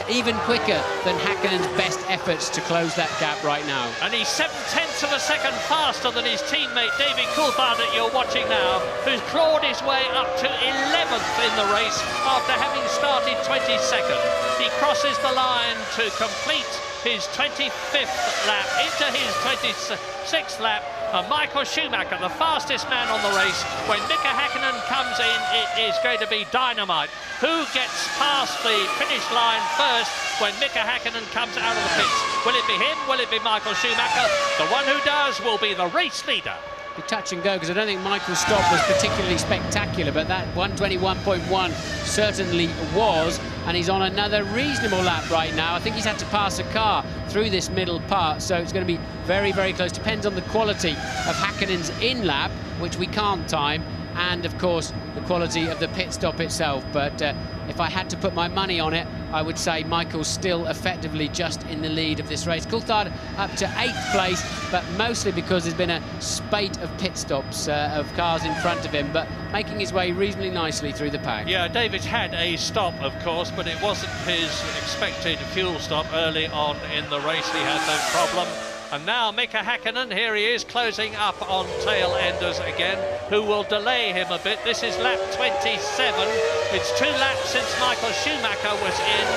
even quicker than Häkkinen's best efforts to close that gap right now. And he's 7/10 of a second faster than his teammate David Coulthard that you're watching now, who's clawed his way up to 11th in the race after having started 22nd. He crosses the line to complete his 25th lap into his 26th lap. And Michael Schumacher, the fastest man on the race. When Mika Häkkinen comes in, it is going to be dynamite. Who gets past the finish line first when Mika Häkkinen comes out of the pits? Will it be him? Will it be Michael Schumacher? The one who does will be the race leader. Be touch and go, because I don't think Michael's stop was particularly spectacular, but that 1:21.1 certainly was, and he's on another reasonable lap right now. I think he's had to pass a car through this middle part, so it's going to be very, very close. Depends on the quality of Häkkinen's in-lap, which we can't time, and of course the quality of the pit stop itself. But if I had to put my money on it, I would say Michael's still effectively just in the lead of this race. Coulthard up to 8th place, but mostly because there's been a spate of pit stops of cars in front of him, but making his way reasonably nicely through the pack. Yeah, David's had a stop, of course, but it wasn't his expected fuel stop early on in the race. He had no problem. And now Mika Häkkinen, here he is, closing up on tail-enders again, who will delay him a bit. This is lap 27. It's 2 laps since Michael Schumacher was in,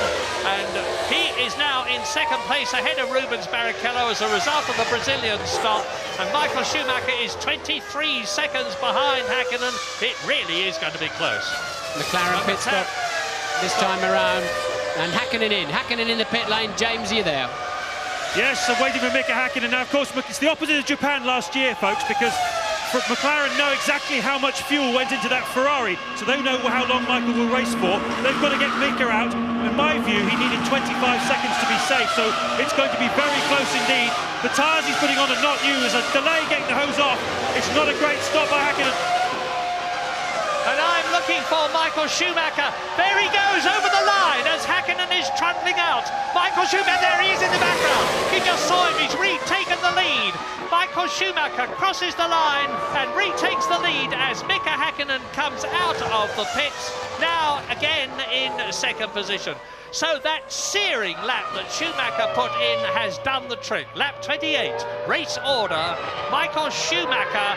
And he is now in second place ahead of Rubens Barrichello as a result of the Brazilian stop. And Michael Schumacher is 23 seconds behind Häkkinen. It really is going to be close. McLaren pit stop this time around. And Häkkinen in the pit lane. James, are you there? Yes, I'm waiting for Mika Häkkinen. Now, of course, it's the opposite of Japan last year, folks, because McLaren know exactly how much fuel went into that Ferrari, so they know how long Michael will race for. They've got to get Mika out. In my view, he needed 25 seconds to be safe, so it's going to be very close indeed. The tyres he's putting on are not new. There's a delay getting the hose off. It's not a great stop by Häkkinen. And I'm looking for Michael Schumacher. There he goes over the line as Häkkinen is trundling out. Michael Schumacher, there he is in the background. You just saw him, he's retaken the lead. Michael Schumacher crosses the line and retakes the lead as Mika Häkkinen comes out of the pits, now again in second position. So that searing lap that Schumacher put in has done the trick. Lap 28, race order. Michael Schumacher,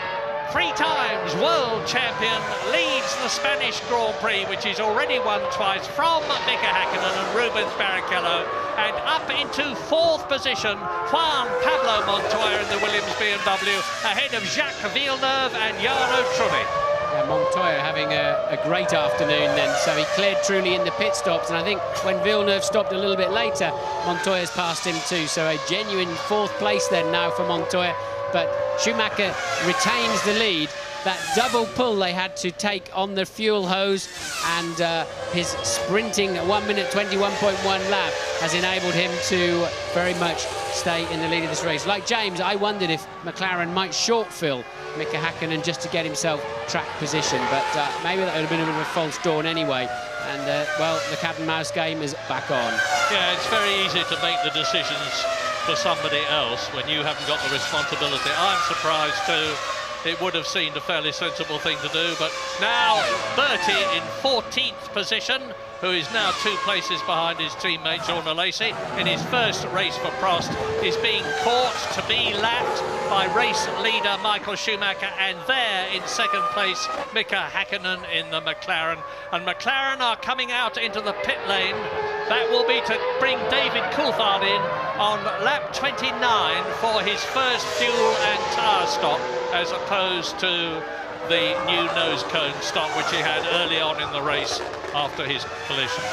3 times world champion, leads the Spanish Grand Prix, which he's already won twice, from Mika Häkkinen and Rubens Barrichello. And up into 4th position, Juan Pablo Montoya in the Williams BMW, ahead of Jacques Villeneuve and Jarno Trulli. Yeah, Montoya having a great afternoon then, so he cleared Trulli in the pit stops, and I think when Villeneuve stopped a little bit later, Montoya's passed him too, so a genuine 4th place then now for Montoya. But Schumacher retains the lead. That double pull they had to take on the fuel hose, and his sprinting 1 minute 21.1 lap has enabled him to very much stay in the lead of this race. Like James, I wondered if McLaren might short-fill Mika Häkkinen just to get himself track position, but maybe that would have been a bit of a false dawn anyway. And, well, the cat and mouse game is back on. Yeah, it's very easy to make the decisions for somebody else when you haven't got the responsibility. I'm surprised too. It would have seemed a fairly sensible thing to do, but now Bertie in 14th position, who is now 2 places behind his teammate Jorna Lacey in his first race for Prost, is being caught to be lapped by race leader Michael Schumacher, and there in second place Mika Häkkinen in the McLaren. And McLaren are coming out into the pit lane. That will be to bring David Coulthard in on lap 29 for his first fuel and tyre stop, as opposed to the new nose cone stop which he had early on in the race after his collision.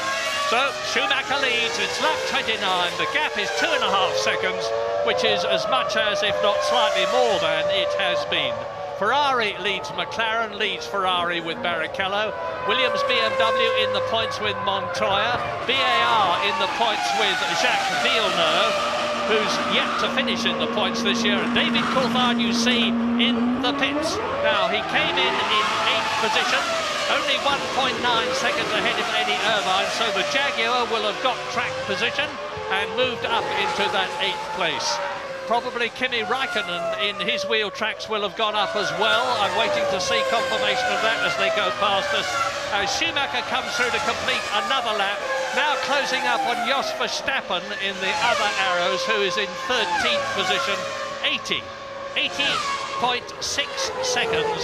So Schumacher leads, it's lap 29, the gap is 2.5 seconds, which is as much as, if not slightly more than, it has been. Ferrari leads McLaren, leads Ferrari with Barrichello. Williams BMW in the points with Montoya. BAR in the points with Jacques Villeneuve, who's yet to finish in the points this year. And David Coulthard, you see, in the pits. Now, he came in 8th position, only 1.9 seconds ahead of Eddie Irvine, so the Jaguar will have got track position and moved up into that 8th place. Probably Kimi Räikkönen in his wheel tracks will have gone up as well. I'm waiting to see confirmation of that as they go past us. As Schumacher comes through to complete another lap, now closing up on Jos Verstappen in the other arrows, who is in 13th position, 80.6 seconds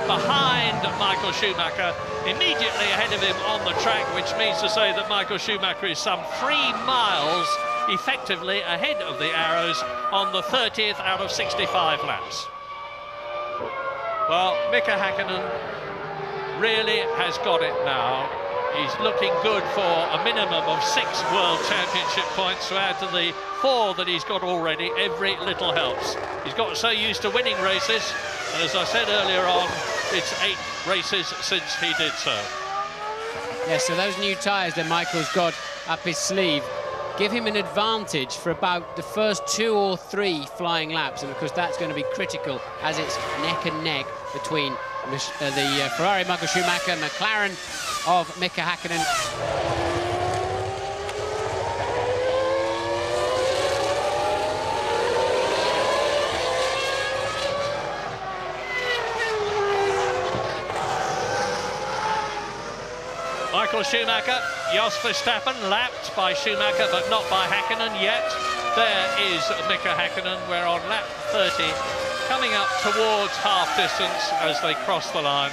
behind Michael Schumacher, immediately ahead of him on the track, which means to say that Michael Schumacher is some 3 miles effectively ahead of the arrows on the 30th out of 65 laps. Well, Mika Häkkinen really has got it now. He's looking good for a minimum of 6 World Championship points to add to the 4 that he's got already. Every little helps. He's got so used to winning races, and as I said earlier on, it's 8 races since he did so. Yeah, so those new tyres that Michael's got up his sleeve give him an advantage for about the first 2 or 3 flying laps, and of course that's going to be critical as it's neck and neck between the Ferrari Michael Schumacher, McLaren of Mika Häkkinen. Michael Schumacher, Jos Verstappen lapped by Schumacher but not by Häkkinen yet. There is Mika Häkkinen. We're on lap 30, coming up towards half distance as they cross the line.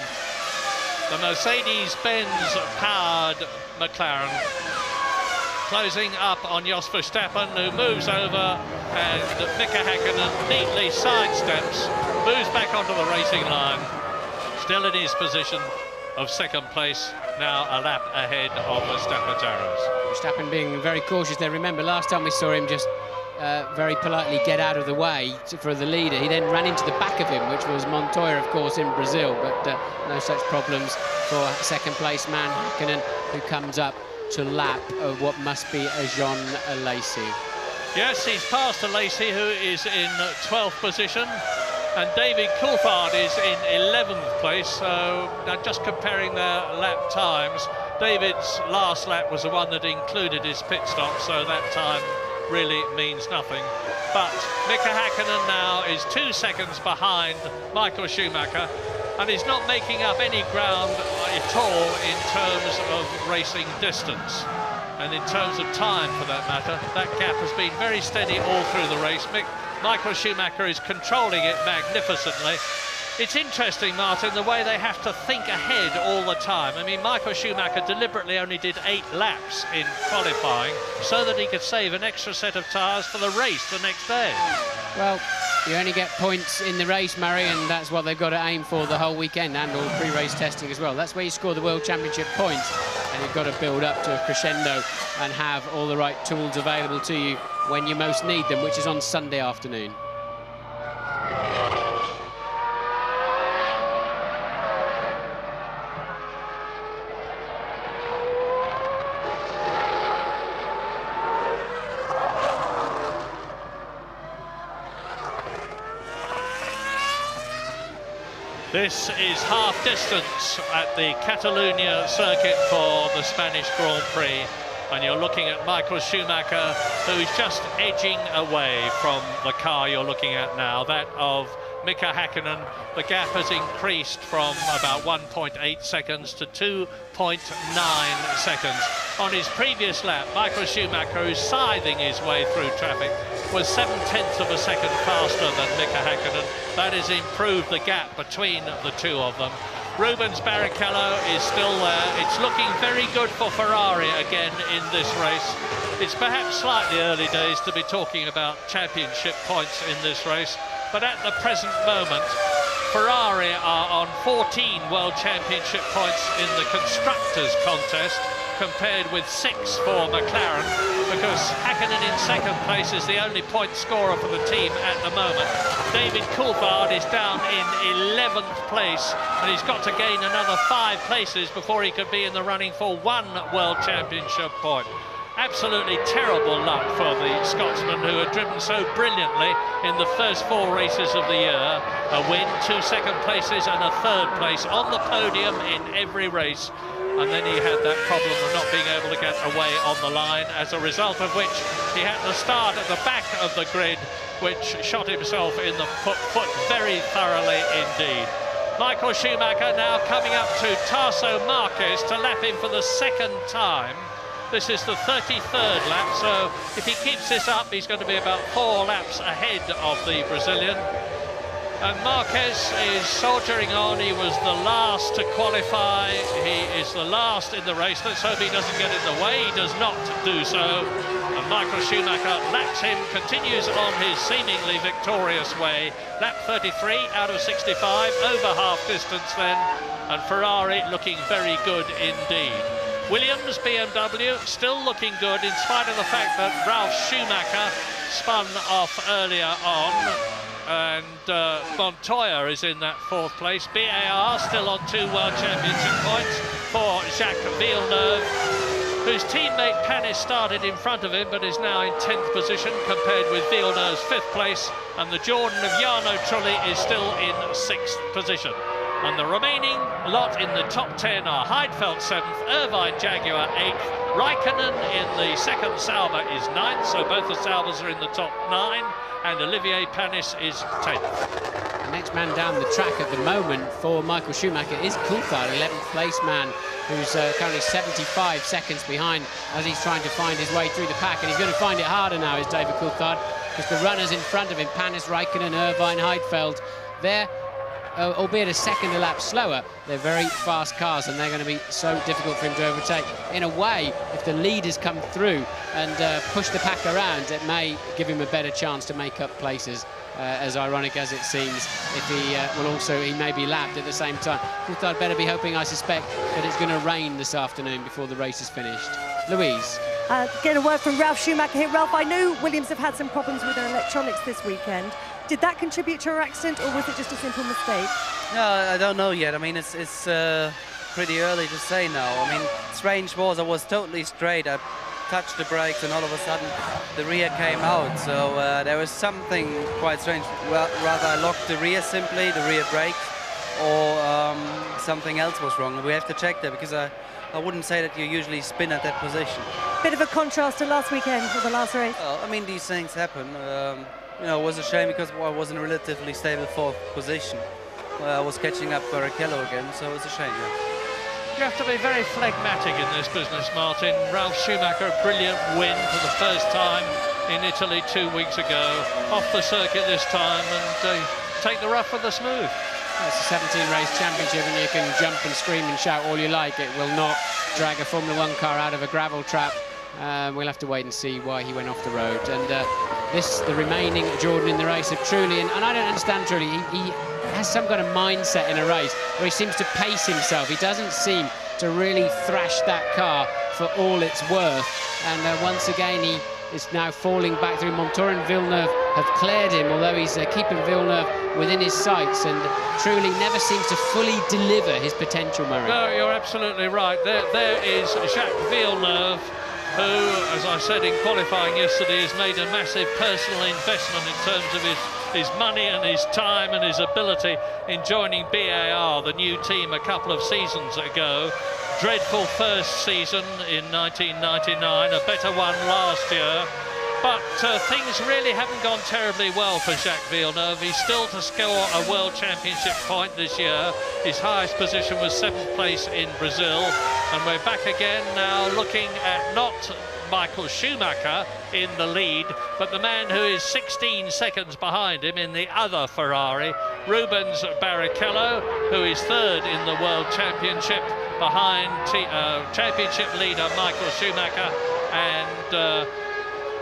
The Mercedes-Benz powered McLaren closing up on Jos Verstappen, who moves over, and Mika Häkkinen neatly sidesteps, moves back onto the racing line, still in his position of second place, now a lap ahead of Verstappen's arrows. Verstappen being very cautious there. Remember, last time we saw him just very politely get out of the way for the leader. He then ran into the back of him, which was Montoya, of course, in Brazil, but no such problems for second place man Häkkinen, who comes up to lap what must be a Jean Alesi. Yes, he's passed Alesi, who is in 12th position, and David Coulthard is in 11th place. So now just comparing their lap times, David's last lap was the one that included his pit stop, so that time really means nothing. But Mika Häkkinen now is 2 seconds behind Michael Schumacher, and he's not making up any ground at all in terms of racing distance. And in terms of time, for that matter, that gap has been very steady all through the race. Michael Schumacher is controlling it magnificently. It's interesting, Martin, the way they have to think ahead all the time. I mean, Michael Schumacher deliberately only did 8 laps in qualifying so that he could save an extra set of tyres for the race the next day. Well, you only get points in the race, Murray, and that's what they've got to aim for the whole weekend and all pre-race testing as well. That's where you score the World Championship points, and you've got to build up to a crescendo and have all the right tools available to you when you most need them, which is on Sunday afternoon. This is half distance at the Catalunya circuit for the Spanish Grand Prix, and you're looking at Michael Schumacher, who's just edging away from the car you're looking at now, that of Mika Häkkinen. The gap has increased from about 1.8 seconds to 2.9 seconds. On his previous lap, Michael Schumacher, who's scything his way through traffic, was 0.7 of a second faster than Mika Häkkinen. That has improved the gap between the two of them. Rubens Barrichello is still there. It's looking very good for Ferrari again in this race. It's perhaps slightly early days to be talking about championship points in this race, but at the present moment, Ferrari are on 14 World Championship points in the Constructors' contest, compared with 6 for McLaren, because Häkkinen in second place is the only point scorer for the team at the moment. David Coulthard is down in 11th place, and he's got to gain another 5 places before he could be in the running for 1 World Championship point. Absolutely terrible luck for the Scotsman, who had driven so brilliantly in the first 4 races of the year. A win, 2 second places and a 3rd place on the podium in every race. And then he had that problem of not being able to get away on the line, as a result of which he had to start at the back of the grid, which shot himself in the foot very thoroughly indeed. Michael Schumacher now coming up to Tarso Marquez to lap him for the 2nd time. This is the 33rd lap, so if he keeps this up, he's going to be about 4 laps ahead of the Brazilian. And Marquez is soldiering on. He was the last to qualify. He is the last in the race. Let's hope he doesn't get in the way. He does not do so. And Michael Schumacher laps him, continues on his seemingly victorious way. Lap 33 out of 65, over half distance then. And Ferrari looking very good indeed. Williams BMW still looking good, in spite of the fact that Ralf Schumacher spun off earlier on. And Montoya is in that 4th place. BAR still on 2 World Championship points for Jacques Villeneuve, whose teammate Panis started in front of him but is now in 10th position compared with Villeneuve's 5th place, and the Jordan of Jarno Trulli is still in 6th position. And the remaining lot in the top 10 are Heidfeld 7th, Irvine Jaguar 8th, Raikkonen in the 2nd Sauber is 9th, so both the Saubers are in the top 9, and Olivier Panis is 10th. The next man down the track at the moment for Michael Schumacher is Coulthard, 11th place man, who's currently 75 seconds behind as he's trying to find his way through the pack, and he's going to find it harder now, is David Coulthard, because the runners in front of him, Panis, Raikkonen, Irvine, Heidfeld, they're albeit a second a lap slower, they're very fast cars, and they're going to be so difficult for him to overtake. In a way, if the leaders come through and push the pack around, it may give him a better chance to make up places. As ironic as it seems, if he may be lapped at the same time. Coulthard better be hoping, I suspect, that it's going to rain this afternoon before the race is finished. Louise. Get a word from Ralf Schumacher here. Ralf, I know Williams have had some problems with their electronics this weekend. Did that contribute to her accident, or was it just a simple mistake? No, I don't know yet. I mean, it's pretty early to say now. I mean, strange was I was totally straight. I touched the brakes and all of a sudden the rear came out, so there was something quite strange. Well, rather I locked the rear simply, the rear brakes, or something else was wrong. We have to check that, because I wouldn't say that you usually spin at that position. Bit of a contrast to last weekend or the last race. Well, I mean, these things happen. You know, it was a shame because I was in a relatively stable fourth position. I was catching up Barrichello again, so it's a shame, yeah. You have to be very phlegmatic in this business, Martin. Ralf Schumacher, a brilliant win for the first time in Italy 2 weeks ago. Off the circuit this time, and take the rough for the smooth. It's a 17-race championship, and you can jump and scream and shout all you like. It will not drag a Formula 1 car out of a gravel trap. We'll have to wait and see why he went off the road. And the remaining Jordan in the race have truly, and I don't understand truly, he has some kind of mindset in a race where he seems to pace himself. He doesn't seem to really thrash that car for all it's worth. And once again, he is now falling back through. Montour and Villeneuve have cleared him, although he's keeping Villeneuve within his sights, and truly never seems to fully deliver his potential, Murray. No, you're absolutely right. There is Jacques Villeneuve, who, as I said in qualifying yesterday, has made a massive personal investment in terms of his money and his time and his ability in joining BAR, the new team, a couple of seasons ago. Dreadful first season in 1999, a better one last year. But things really haven't gone terribly well for Jacques Villeneuve. He's still to score a World Championship point this year. His highest position was 7th place in Brazil. And we're back again now looking at not Michael Schumacher in the lead, but the man who is 16 seconds behind him in the other Ferrari, Rubens Barrichello, who is 3rd in the World Championship behind championship leader Michael Schumacher and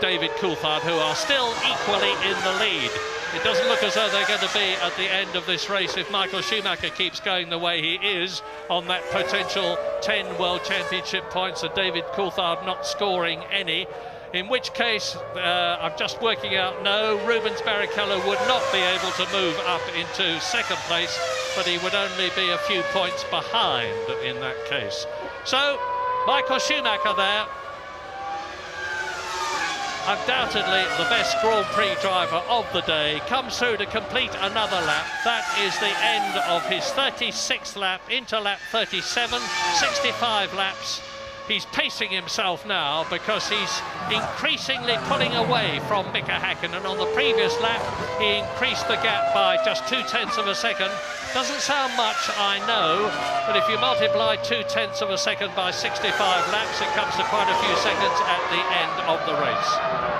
David Coulthard, who are still equally in the lead. It doesn't look as though they're going to be at the end of this race if Michael Schumacher keeps going the way he is on that potential 10 World Championship points and David Coulthard not scoring any, in which case I'm just working out, no, Rubens Barrichello would not be able to move up into 2nd place, but he would only be a few points behind in that case. So Michael Schumacher there, undoubtedly the best Grand Prix driver of the day, comes through to complete another lap. That is the end of his 36th lap into lap 37, 65 laps. He's pacing himself now because he's increasingly pulling away from Mika Häkkinen. On the previous lap, he increased the gap by just 0.2 of a second. Doesn't sound much, I know, but if you multiply 0.2 of a second by 65 laps, it comes to quite a few seconds at the end of the race.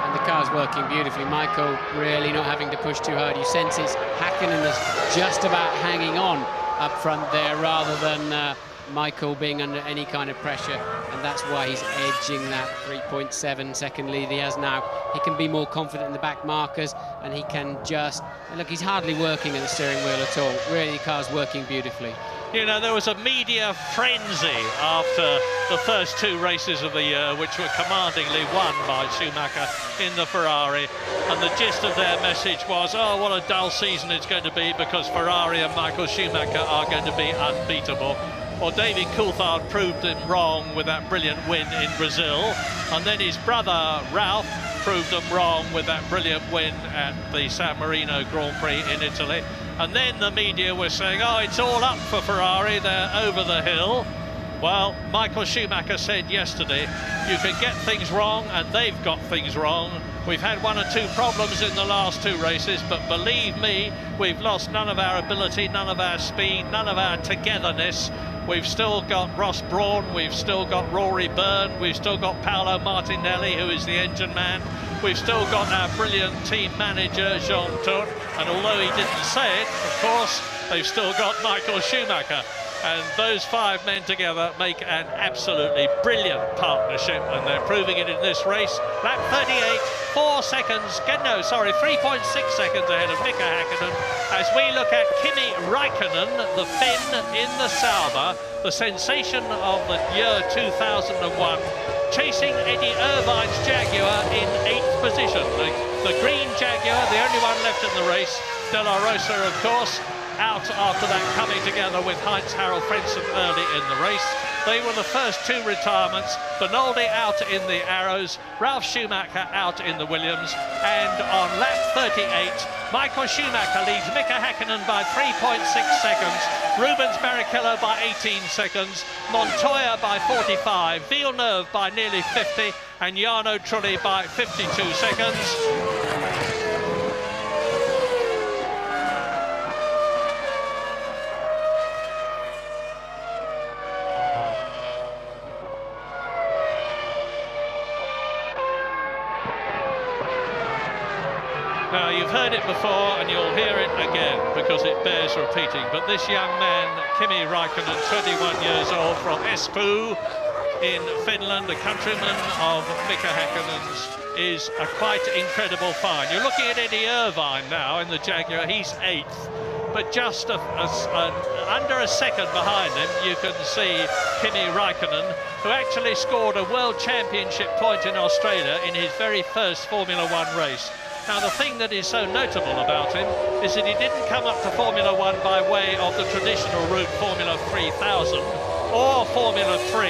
And the car's working beautifully. Michael really not having to push too hard. You sense it's Häkkinen is just about hanging on up front there, rather than Michael being under any kind of pressure, and that's why he's edging that 3.7 second lead he has now. He can be more confident in the back markers, and he can just look, he's hardly working at the steering wheel at all. Really, the car's working beautifully. You know, there was a media frenzy after the first 2 races of the year, which were commandingly won by Schumacher in the Ferrari, and the gist of their message was, oh, what a dull season it's going to be because Ferrari and Michael Schumacher are going to be unbeatable. Well, David Coulthard proved him wrong with that brilliant win in Brazil, and then his brother Ralf proved them wrong with that brilliant win at the San Marino Grand Prix in Italy. And then the media was saying, oh, it's all up for Ferrari, they're over the hill. Well, Michael Schumacher said yesterday, you can get things wrong, and they've got things wrong. We've had 1 or 2 problems in the last 2 races, but believe me, we've lost none of our ability, none of our speed, none of our togetherness. We've still got Ross Brawn, we've still got Rory Byrne, we've still got Paolo Martinelli, who is the engine man. We've still got our brilliant team manager, Jean Todt, and although he didn't say it, of course, they've still got Michael Schumacher. And those 5 men together make an absolutely brilliant partnership, and they're proving it in this race. Lap 38, 4 seconds, 3.6 seconds ahead of Mika Häkkinen, as we look at Kimi Räikkönen, the Finn in the Sauber, the sensation of the year 2001, chasing Eddie Irvine's Jaguar in 8th position. The green Jaguar, the only one left in the race. De La Rosa, of course, out after that, coming together with Heinz-Harald Frentzen early in the race. They were the first 2 retirements. Bernoldi out in the Arrows, Ralf Schumacher out in the Williams, and on lap 38, Michael Schumacher leads Mika Häkkinen by 3.6 seconds, Rubens Barrichello by 18 seconds, Montoya by 45, Villeneuve by nearly 50, and Jarno Trulli by 52 seconds. Now, you've heard it before and you'll hear it again because it bears repeating, but this young man, Kimi Räikkönen, 21 years old, from Espoo in Finland, a countryman of Mika Häkkinen's, is a quite incredible find. You're looking at Eddie Irvine now in the Jaguar. He's 8th, but just under a second behind him, you can see Kimi Räikkönen, who actually scored a World Championship point in Australia in his very first Formula 1 race. Now, the thing that is so notable about him is that he didn't come up to Formula 1 by way of the traditional route Formula 3000 or Formula 3.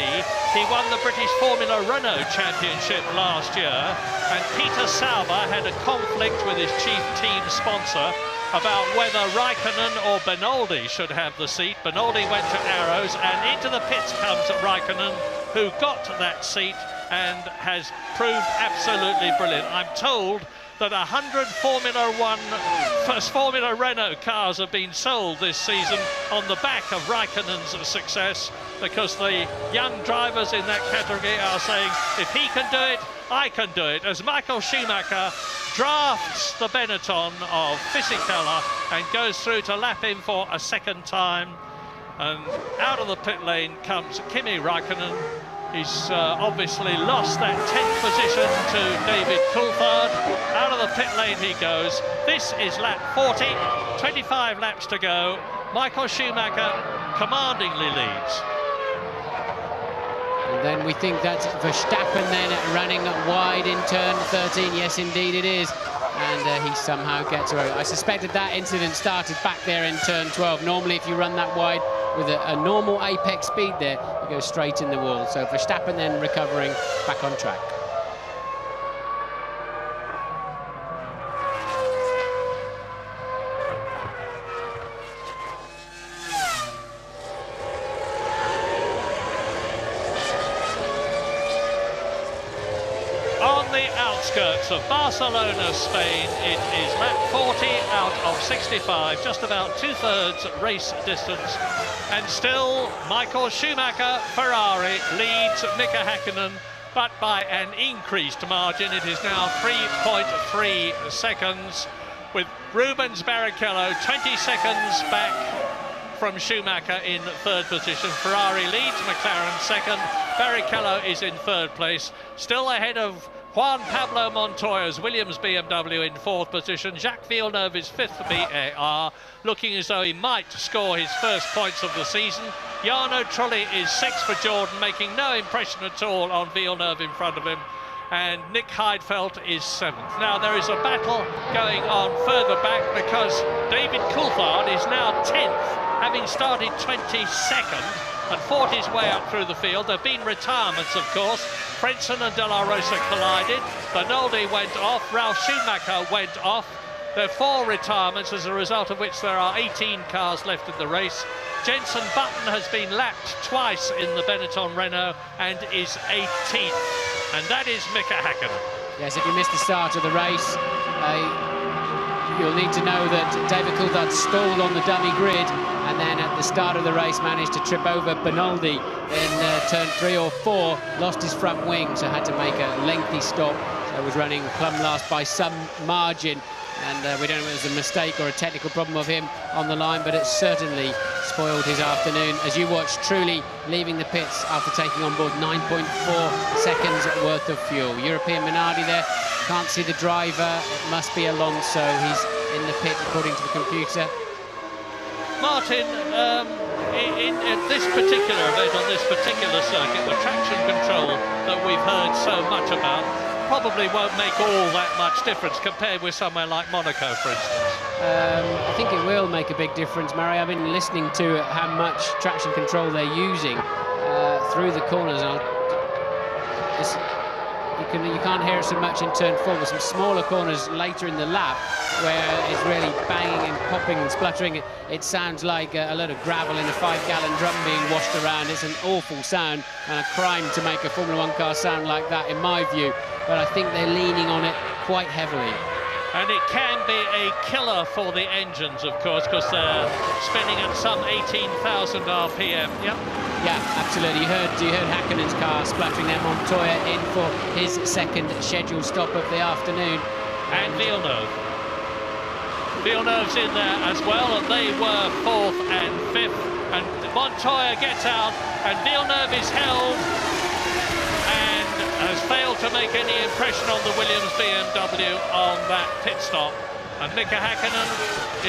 He won the British Formula Renault Championship last year, and Peter Sauber had a conflict with his chief team sponsor about whether Räikkönen or Bernoldi should have the seat. Bernoldi went to Arrows, and into the pits comes Räikkönen, who got that seat and has proved absolutely brilliant. I'm told that 100 Formula Renault cars have been sold this season on the back of Räikkönen's success, because the young drivers in that category are saying, if he can do it, I can do it, as Michael Schumacher drafts the Benetton of Fisichella and goes through to lap him for a second time. And out of the pit lane comes Kimi Räikkönen. He's obviously lost that 10th position to David Coulthard. Out of the pit lane he goes. This is lap 40, 25 laps to go. Michael Schumacher commandingly leads. And then we think that's Verstappen then running wide in turn 13. Yes, indeed it is. And he somehow gets away. I suspected that incident started back there in turn 12. Normally, if you run that wide with a normal apex speed there, you go straight in the wall. So Verstappen then recovering back on track. On the outskirts of Barcelona, Spain, it is lap 40 out of 65, just about 2/3 race distance. And still, Michael Schumacher, Ferrari, leads Mika Häkkinen, but by an increased margin. It is now 3.3 seconds, with Rubens Barrichello 20 seconds back from Schumacher in 3rd position. Ferrari leads, McLaren 2nd. Barrichello is in 3rd place, still ahead of Juan Pablo Montoya's Williams BMW in 4th position. Jacques Villeneuve is 5th for BAR, looking as though he might score his first points of the season. Jarno Trulli is 6th for Jordan, making no impression at all on Villeneuve in front of him. And Nick Heidfeld is 7th. Now, there is a battle going on further back, because David Coulthard is now 10th, having started 22nd and fought his way up through the field. There have been retirements, of course. Frentzen and De La Rosa collided. Bernoldi went off. Ralf Schumacher went off. There are 4 retirements, as a result of which there are 18 cars left in the race. Jenson Button has been lapped twice in the Benetton Renault and is 18th. And that is Mika Häkkinen. Yes, if you missed the start of the race, you'll need to know that David Coulthard stalled on the dummy grid, and then at the start of the race managed to trip over Bernoldi in turn 3 or 4, lost his front wing, so had to make a lengthy stop. So was running plumb last by some margin. And we don't know if it was a mistake or a technical problem of him on the line, but it certainly spoiled his afternoon. As you watch, truly leaving the pits after taking on board 9.4 seconds worth of fuel. European Minardi there, can't see the driver. It must be Alonso. He's in the pit according to the computer. Martin, in this particular event, on this particular circuit, the traction control that we've heard so much about probably won't make all that much difference compared with somewhere like Monaco, for instance. I think it will make a big difference, Murray. I've been listening to how much traction control they're using through the corners. You can't hear it so much in turn 4, with some smaller corners later in the lap where it's really banging and popping and spluttering. It sounds like a lot of gravel in a 5-gallon drum being washed around. It's an awful sound and a crime to make a Formula 1 car sound like that, in my view. But I think they're leaning on it quite heavily. And it can be a killer for the engines, of course, because they're spinning at some 18,000 RPM. Yep. Yeah, absolutely. You heard Häkkinen's car splattering there. Montoya in for his second scheduled stop of the afternoon. And Villeneuve. Villeneuve's in there as well, and they were 4th and 5th. And Montoya gets out, and Villeneuve is held and has failed to make any impression on the Williams BMW on that pit stop. And Mika Häkkinen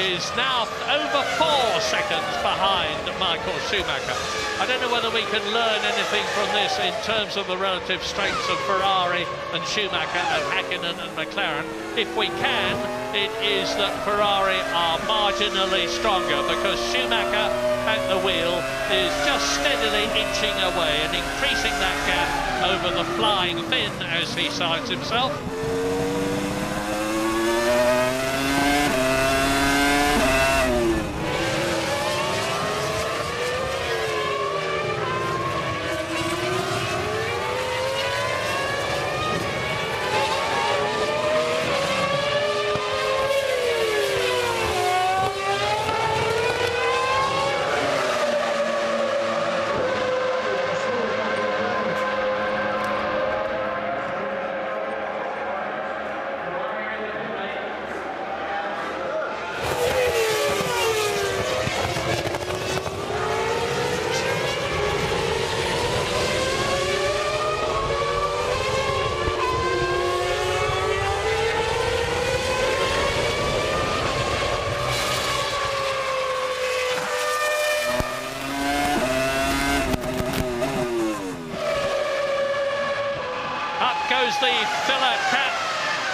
is now over 4 seconds behind Michael Schumacher. I don't know whether we can learn anything from this in terms of the relative strengths of Ferrari and Schumacher and Häkkinen and McLaren. If we can, it is that Ferrari are marginally stronger, because Schumacher at the wheel is just steadily inching away and increasing that gap over the flying Finn, as he signs himself. The filler cap,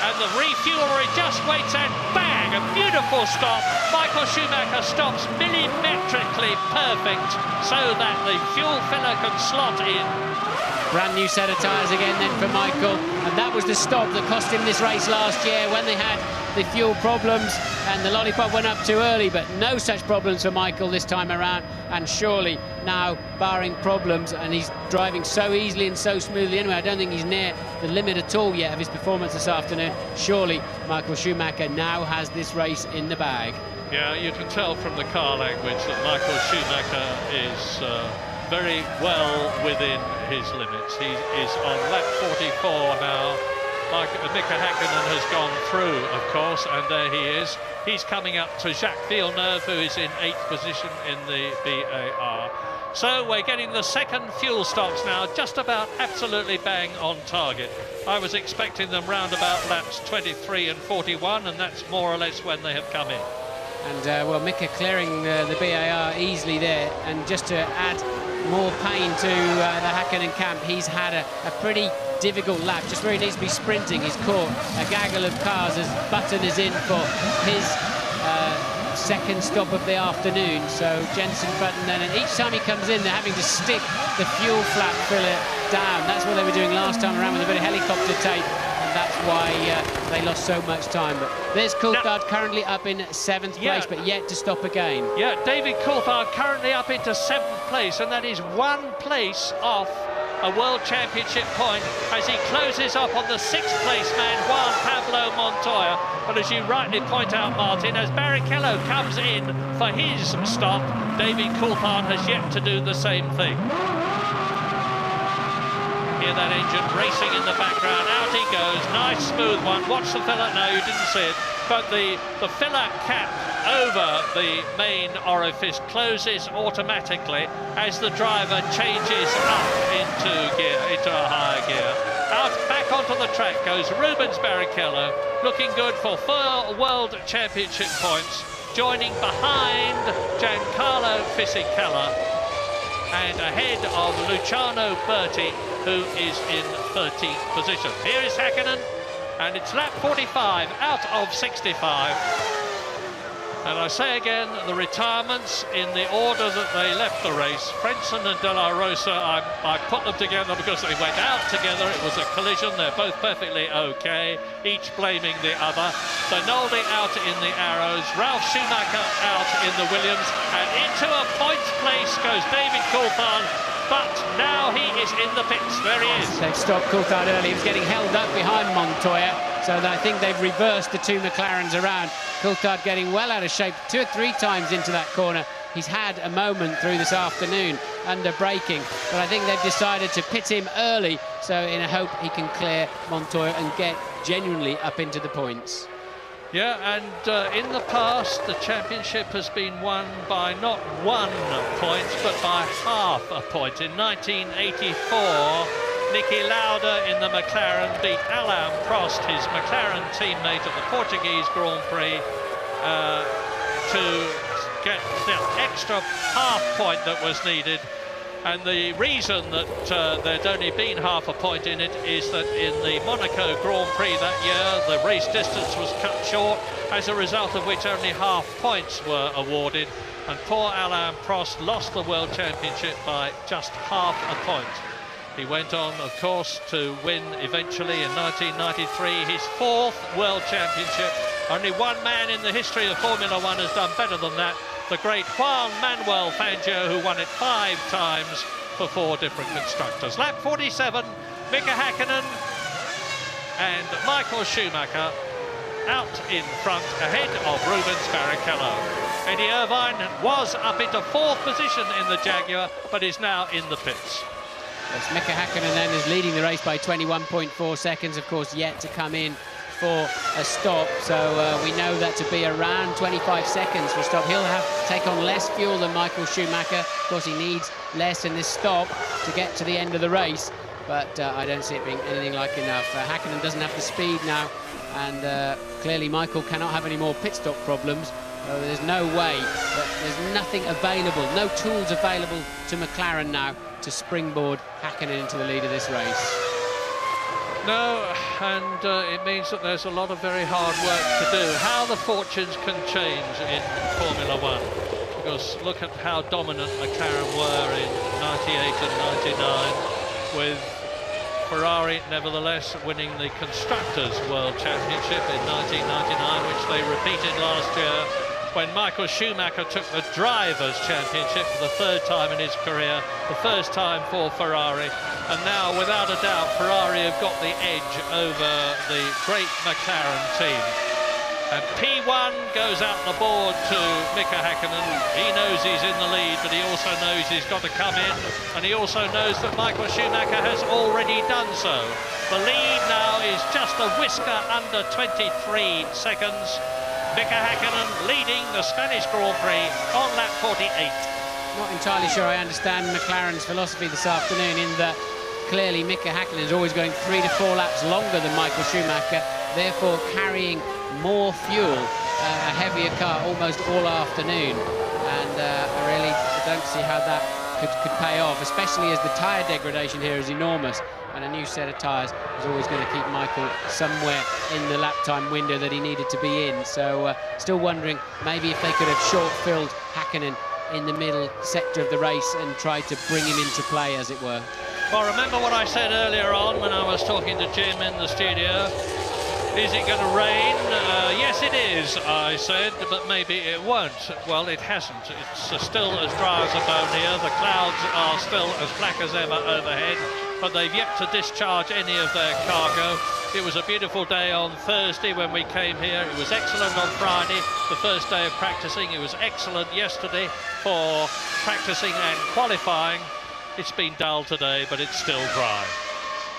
and the refueler just waits, and bang, a beautiful stop. Michael Schumacher stops millimetrically perfect so that the fuel filler can slot in. Brand new set of tyres again then for Michael, and that was the stop that cost him this race last year when they had the fuel problems and the lollipop went up too early. But no such problems for Michael this time around, and surely now, barring problems, and he's driving so easily and so smoothly anyway, I don't think he's near the limit at all yet of his performance this afternoon. Surely Michael Schumacher now has this race in the bag. Yeah, you can tell from the car language that Michael Schumacher is very well within his limits. He is on lap 44 now. Mika Häkkinen has gone through, of course, and there he is. He's coming up to Jacques Villeneuve, who is in 8th position in the BAR. So we're getting the second fuel stops now, just about absolutely bang on target. I was expecting them round about laps 23 and 41, and that's more or less when they have come in. And, well, Mika clearing the BAR easily there, and just to add more pain to the Häkkinen camp, he's had a pretty difficult lap, just where he needs to be sprinting. He's caught a gaggle of cars as Button is in for his second stop of the afternoon. So Jenson Button then, and each time he comes in, they're having to stick the fuel flap filler down. That's what they were doing last time around with a bit of helicopter tape, and that's why they lost so much time. But there's Coulthard currently up in 7th place, but yet to stop again. Yeah, David Coulthard currently up into 7th place, and that is 1 place off a World Championship point as he closes up on the 6th place man, Juan Pablo Montoya. But as you rightly point out, Martin, as Barrichello comes in for his stop, David Coulthard has yet to do the same thing. hear that engine racing in the background. Out he goes, nice smooth one. Watch the filler, no, you didn't see it. But the filler cap over the main orifice closes automatically as the driver changes up into a higher gear. Out, back onto the track goes Rubens Barrichello, looking good for 4 World Championship points, joining behind Giancarlo Fisichella and ahead of Luciano Berti, who is in 13th position. Here is Häkkinen, and it's lap 45 out of 65. And I say again, the retirements in the order that they left the race. Frentzen and De La Rosa, I put them together because they went out together. It was a collision. They're both perfectly okay, each blaming the other. Bernoldi out in the Arrows, Ralf Schumacher out in the Williams, and into a points place goes David Coulthard. But now he is in the pits. There he is. They've stopped Coulthard early. He was getting held up behind Montoya. So I think they've reversed the 2 McLarens around. Coulthard getting well out of shape 2 or 3 times into that corner. He's had a moment through this afternoon under braking, but I think they've decided to pit him early, so in a hope he can clear Montoya and get genuinely up into the points. Yeah, and in the past, the championship has been won by not 1 point, but by half a point. In 1984, Niki Lauda in the McLaren beat Alain Prost, his McLaren teammate at the Portuguese Grand Prix, to get the extra half point that was needed. And the reason that there'd only been half a point in it is that in the Monaco Grand Prix that year, the race distance was cut short, as a result of which only half points were awarded. And poor Alain Prost lost the World Championship by just half a point. He went on, of course, to win eventually in 1993, his 4th World Championship. Only one man in the history of Formula One has done better than that. The great Juan Manuel Fangio, who won it 5 times for 4 different constructors. Lap 47, Mika Häkkinen and Michael Schumacher out in front, ahead of Rubens Barrichello. Eddie Irvine was up into 4th position in the Jaguar, but is now in the pits. Yes, Mika Häkkinen then is leading the race by 21.4 seconds, of course, yet to come in for a stop, so we know that to be around 25 seconds for a stop. He'll have to take on less fuel than Michael Schumacher. Of course, he needs less in this stop to get to the end of the race, but I don't see it being anything like enough. Häkkinen doesn't have the speed now, and clearly Michael cannot have any more pit stop problems. There's no way, there's nothing available, no tools available to McLaren now to springboard Häkkinen into the lead of this race. No, and it means that there's a lot of very hard work to do. How the fortunes can change in Formula One, because look at how dominant McLaren were in 98 and 99, with Ferrari nevertheless winning the Constructors' World Championship in 1999, which they repeated last year, when Michael Schumacher took the Drivers' Championship for the 3rd time in his career, the 1st time for Ferrari. And now, without a doubt, Ferrari have got the edge over the great McLaren team. And P1 goes out the board to Mika Häkkinen. He knows he's in the lead, but he also knows he's got to come in. And he also knows that Michael Schumacher has already done so. The lead now is just a whisker under 23 seconds. Mika Häkkinen leading the Spanish Grand Prix on lap 48. Not entirely sure I understand McLaren's philosophy this afternoon, in that clearly Mika Häkkinen is always going 3 to 4 laps longer than Michael Schumacher, therefore carrying more fuel, a heavier car almost all afternoon. And I really don't see how that could pay off, especially as the tyre degradation here is enormous, and a new set of tyres is always going to keep Michael somewhere in the lap time window that he needed to be in. So still wondering maybe if they could have short-filled Häkkinen in the middle sector of the race and tried to bring him into play, as it were. Well, remember what I said earlier on when I was talking to Jim in the studio? Is it going to rain? Yes, it is, I said, but maybe it won't. Well, it hasn't. It's still as dry as a bone here. The clouds are still as black as ever overhead, but they've yet to discharge any of their cargo. It was a beautiful day on Thursday when we came here. It was excellent on Friday, the first day of practicing. It was excellent yesterday for practicing and qualifying. It's been dull today, but it's still dry.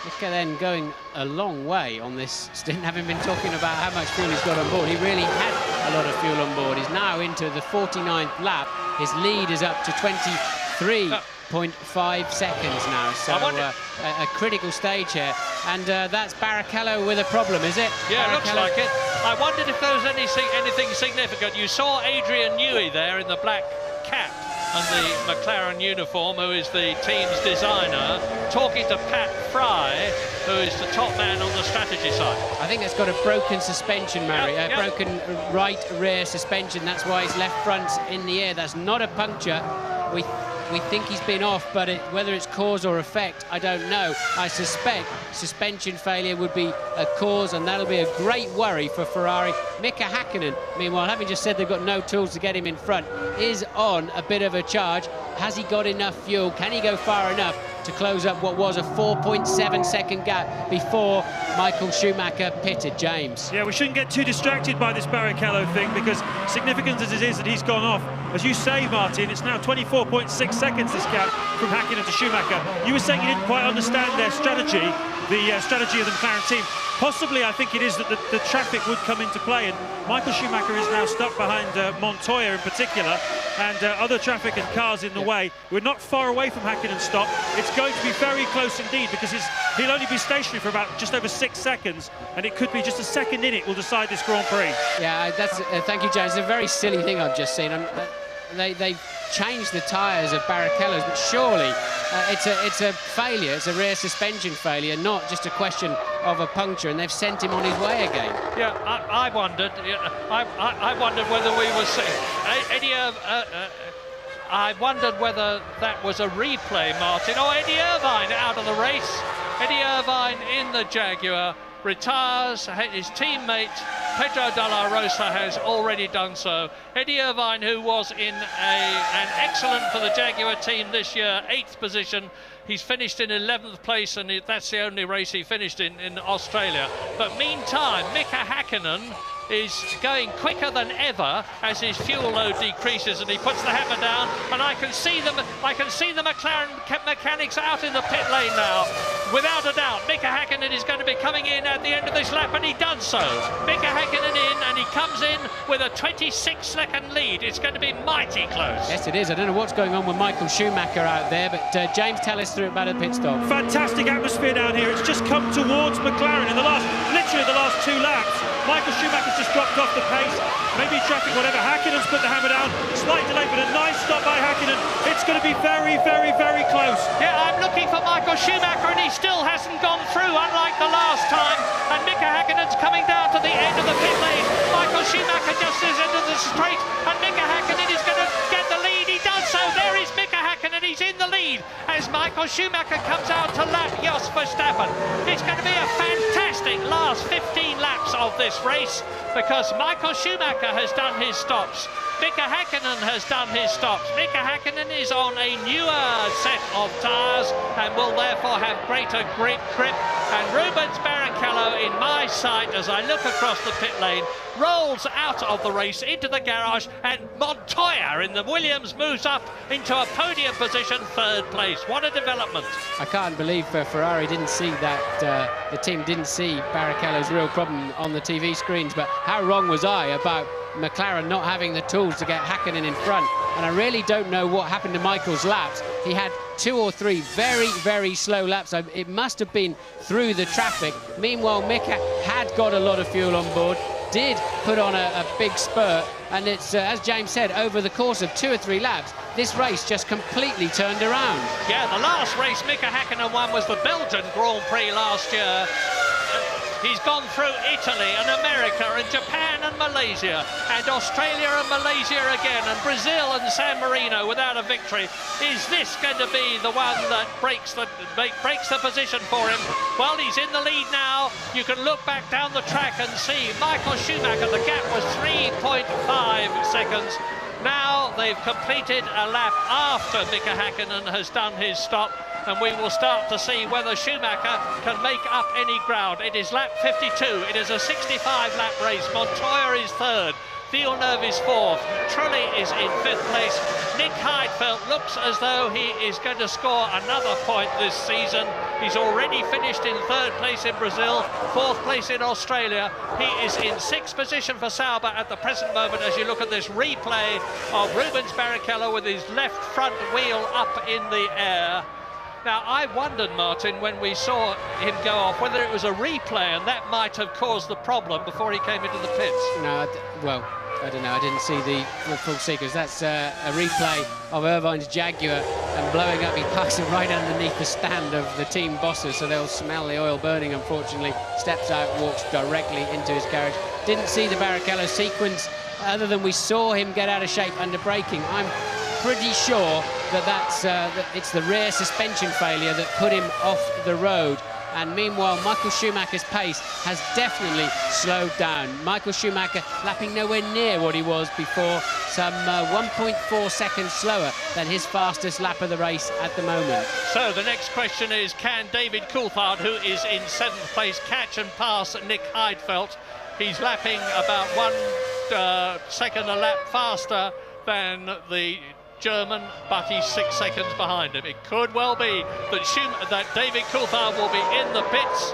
Mika then going a long way on this stint, having been talking about how much fuel he's got on board. He really had a lot of fuel on board. He's now into the 49th lap. His lead is up to 23.5 seconds now, so a critical stage here. And that's Barrichello with a problem, is it? Yeah, Barrichello? looks like it. I wondered if there was anything significant. You saw Adrian Newey there in the black cap and the McLaren uniform, who is the team's designer, talking to Pat Fry, who is the top man on the strategy side. I think that's got a broken suspension, Mary. Broken right rear suspension. That's why his left front's in the air. That's not a puncture. We think he's been off, but whether it's cause or effect, I don't know. I suspect suspension failure would be a cause, and that'll be a great worry for Ferrari. Mika Häkkinen, meanwhile, having just said they've got no tools to get him in front, is on a bit of a charge. Has he got enough fuel? Can he go far enough to close up what was a 4.7-second gap before Michael Schumacher pitted, James? Yeah, we shouldn't get too distracted by this Barrichello thing, because significant as it is that he's gone off, as you say, Martin, it's now 24.6 seconds, this gap from Häkkinen to Schumacher. You were saying you didn't quite understand their strategy, the strategy of the McLaren team. Possibly, I think it is that the traffic would come into play, and Michael Schumacher is now stuck behind Montoya in particular, and other traffic and cars in the way. We're not far away from Häkkinen's stop. It's going to be very close indeed, because he'll only be stationary for about just over 6 seconds, and it could be just a second in it will decide this Grand Prix. Yeah, that's thank you, James. It's a very silly thing I've just seen. They've changed the tyres of Barrichello's, but surely it's a failure. It's a rear suspension failure, not just a question of a puncture, and they've sent him on his way again. Yeah, I wondered. I wondered whether we were seeing I wondered whether that was a replay, Martin. Oh, Eddie Irvine out of the race. Eddie Irvine in the Jaguar retires. His teammate Pedro de la Rosa has already done so. Eddie Irvine, who was in an excellent for the Jaguar team this year, 8th position. He's finished in 11th place, and that's the only race he finished in Australia. But meantime, Mika Häkkinen is going quicker than ever as his fuel load decreases, and he puts the hammer down, and I can see the McLaren mechanics out in the pit lane now. Without a doubt, Mika Häkkinen is going to be coming in at the end of this lap, and he does so. Mika Häkkinen in, and he comes in with a 26-second lead. It's going to be mighty close. Yes, it is. I don't know what's going on with Michael Schumacher out there, but James, tell us through about a pit stop. Fantastic atmosphere down here. It's just come towards McLaren in literally the last 2 laps. Michael Schumacher's just dropped off the pace. Maybe traffic, whatever. Häkkinen's put the hammer down. Slight delay, but a nice stop by Häkkinen. It's going to be very, very, very close. Yeah, I'm looking for Michael Schumacher, and he still hasn't gone through, unlike the last time. And Mika Häkkinen's coming down to the end of the pit lane. Michael Schumacher just is into the straight, and Mika Häkkinen is going to get the lead. He does so. There is Mika Häkkinen. He's in the lead as Michael Schumacher comes out to lap Jos Verstappen. It's going to be a fantastic last 15 laps of this race, because Michael Schumacher has done his stops. Mika Häkkinen has done his stops. Mika Häkkinen is on a newer set of tyres and will therefore have greater grip. And Rubens Barrichello in my sight, as I look across the pit lane, rolls out of the race into the garage, and Montoya in the Williams moves up into a podium position, 3rd place. What a development. I can't believe Ferrari didn't see that, the team didn't see Barrichello's real problem on the TV screens, but how wrong was I about McLaren not having the tools to get Häkkinen in front? And I really don't know what happened to Michael's laps. He had 2 or 3 very, very slow laps. It must have been through the traffic. Meanwhile, Mika had got a lot of fuel on board, did put on a big spurt, and it's, as James said, over the course of 2 or 3 laps, this race just completely turned around. Yeah, the last race Mika Häkkinen won was the Belgian Grand Prix last year. He's gone through Italy and America and Japan and Malaysia and Australia and Malaysia again, and Brazil and San Marino without a victory. Is this going to be the one that breaks the position for him? Well, he's in the lead now. You can look back down the track and see Michael Schumacher. The gap was 3.5 seconds. Now they've completed a lap after Mika Häkkinen has done his stop, and we will start to see whether Schumacher can make up any ground. It is lap 52. It is a 65-lap race. Montoya is 3rd. Villeneuve is 4th. Trulli is in 5th place. Nick Heidfeld looks as though he is going to score another point this season. He's already finished in 3rd place in Brazil, 4th place in Australia. He is in 6th position for Sauber at the present moment as you look at this replay of Rubens Barrichello with his left front wheel up in the air. Now, I wondered, Martin, when we saw him go off, whether it was a replay and that might have caused the problem before he came into the pits. No, well, I don't know. I didn't see the full sequence. That's a replay of Irvine's Jaguar and blowing up. He parks it right underneath the stand of the team bosses, so they'll smell the oil burning, unfortunately. Steps out, walks directly into his garage. Didn't see the Barrichello sequence, other than we saw him get out of shape under braking. I'm pretty sure that it's the rear suspension failure that put him off the road. And meanwhile, Michael Schumacher's pace has definitely slowed down. Michael Schumacher lapping nowhere near what he was before, some 1.4 seconds slower than his fastest lap of the race at the moment. So the next question is, can David Coulthard, who is in 7th place, catch and pass Nick Heidfeld? He's lapping about 1 second a lap faster than the German, but he's 6 seconds behind him. It could well be that David Coulthard will be in the pits.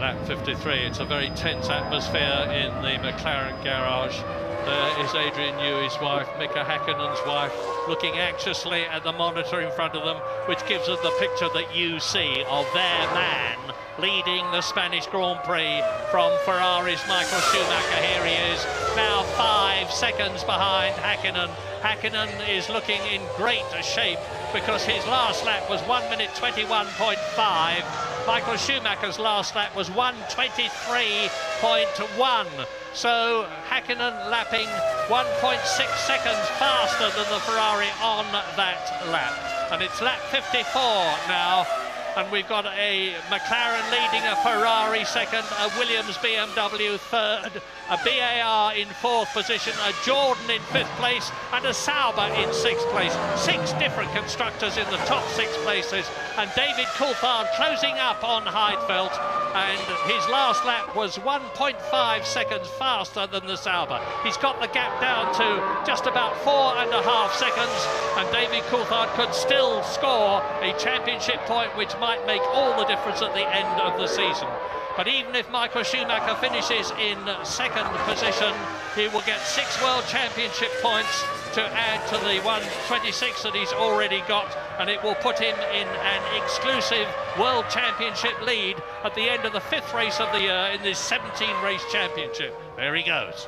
Lap 53, it's a very tense atmosphere in the McLaren garage. There is Adrian Newey's wife, Mika Häkkinen's wife, looking anxiously at the monitor in front of them, which gives us the picture that you see of their man leading the Spanish Grand Prix from Ferrari's Michael Schumacher. Here he is, now 5 seconds behind Häkkinen. Häkkinen is looking in great shape because his last lap was 1 minute 21.5. Michael Schumacher's last lap was 1:23.1. So Häkkinen lapping 1.6 seconds faster than the Ferrari on that lap. And it's lap 54 now. And we've got a McLaren leading, a Ferrari second, a Williams BMW third, a BAR in 4th position, a Jordan in 5th place, and a Sauber in 6th place. 6 different constructors in the top 6 places, and David Coulthard closing up on Heidfeld, and his last lap was 1.5 seconds faster than the Sauber. He's got the gap down to just about 4.5 seconds, and David Coulthard could still score a championship point, which might make all the difference at the end of the season. But even if Michael Schumacher finishes in 2nd position, he will get 6 World Championship points to add to the 126 that he's already got, and it will put him in an exclusive World Championship lead at the end of the 5th race of the year in this 17-race championship. There he goes.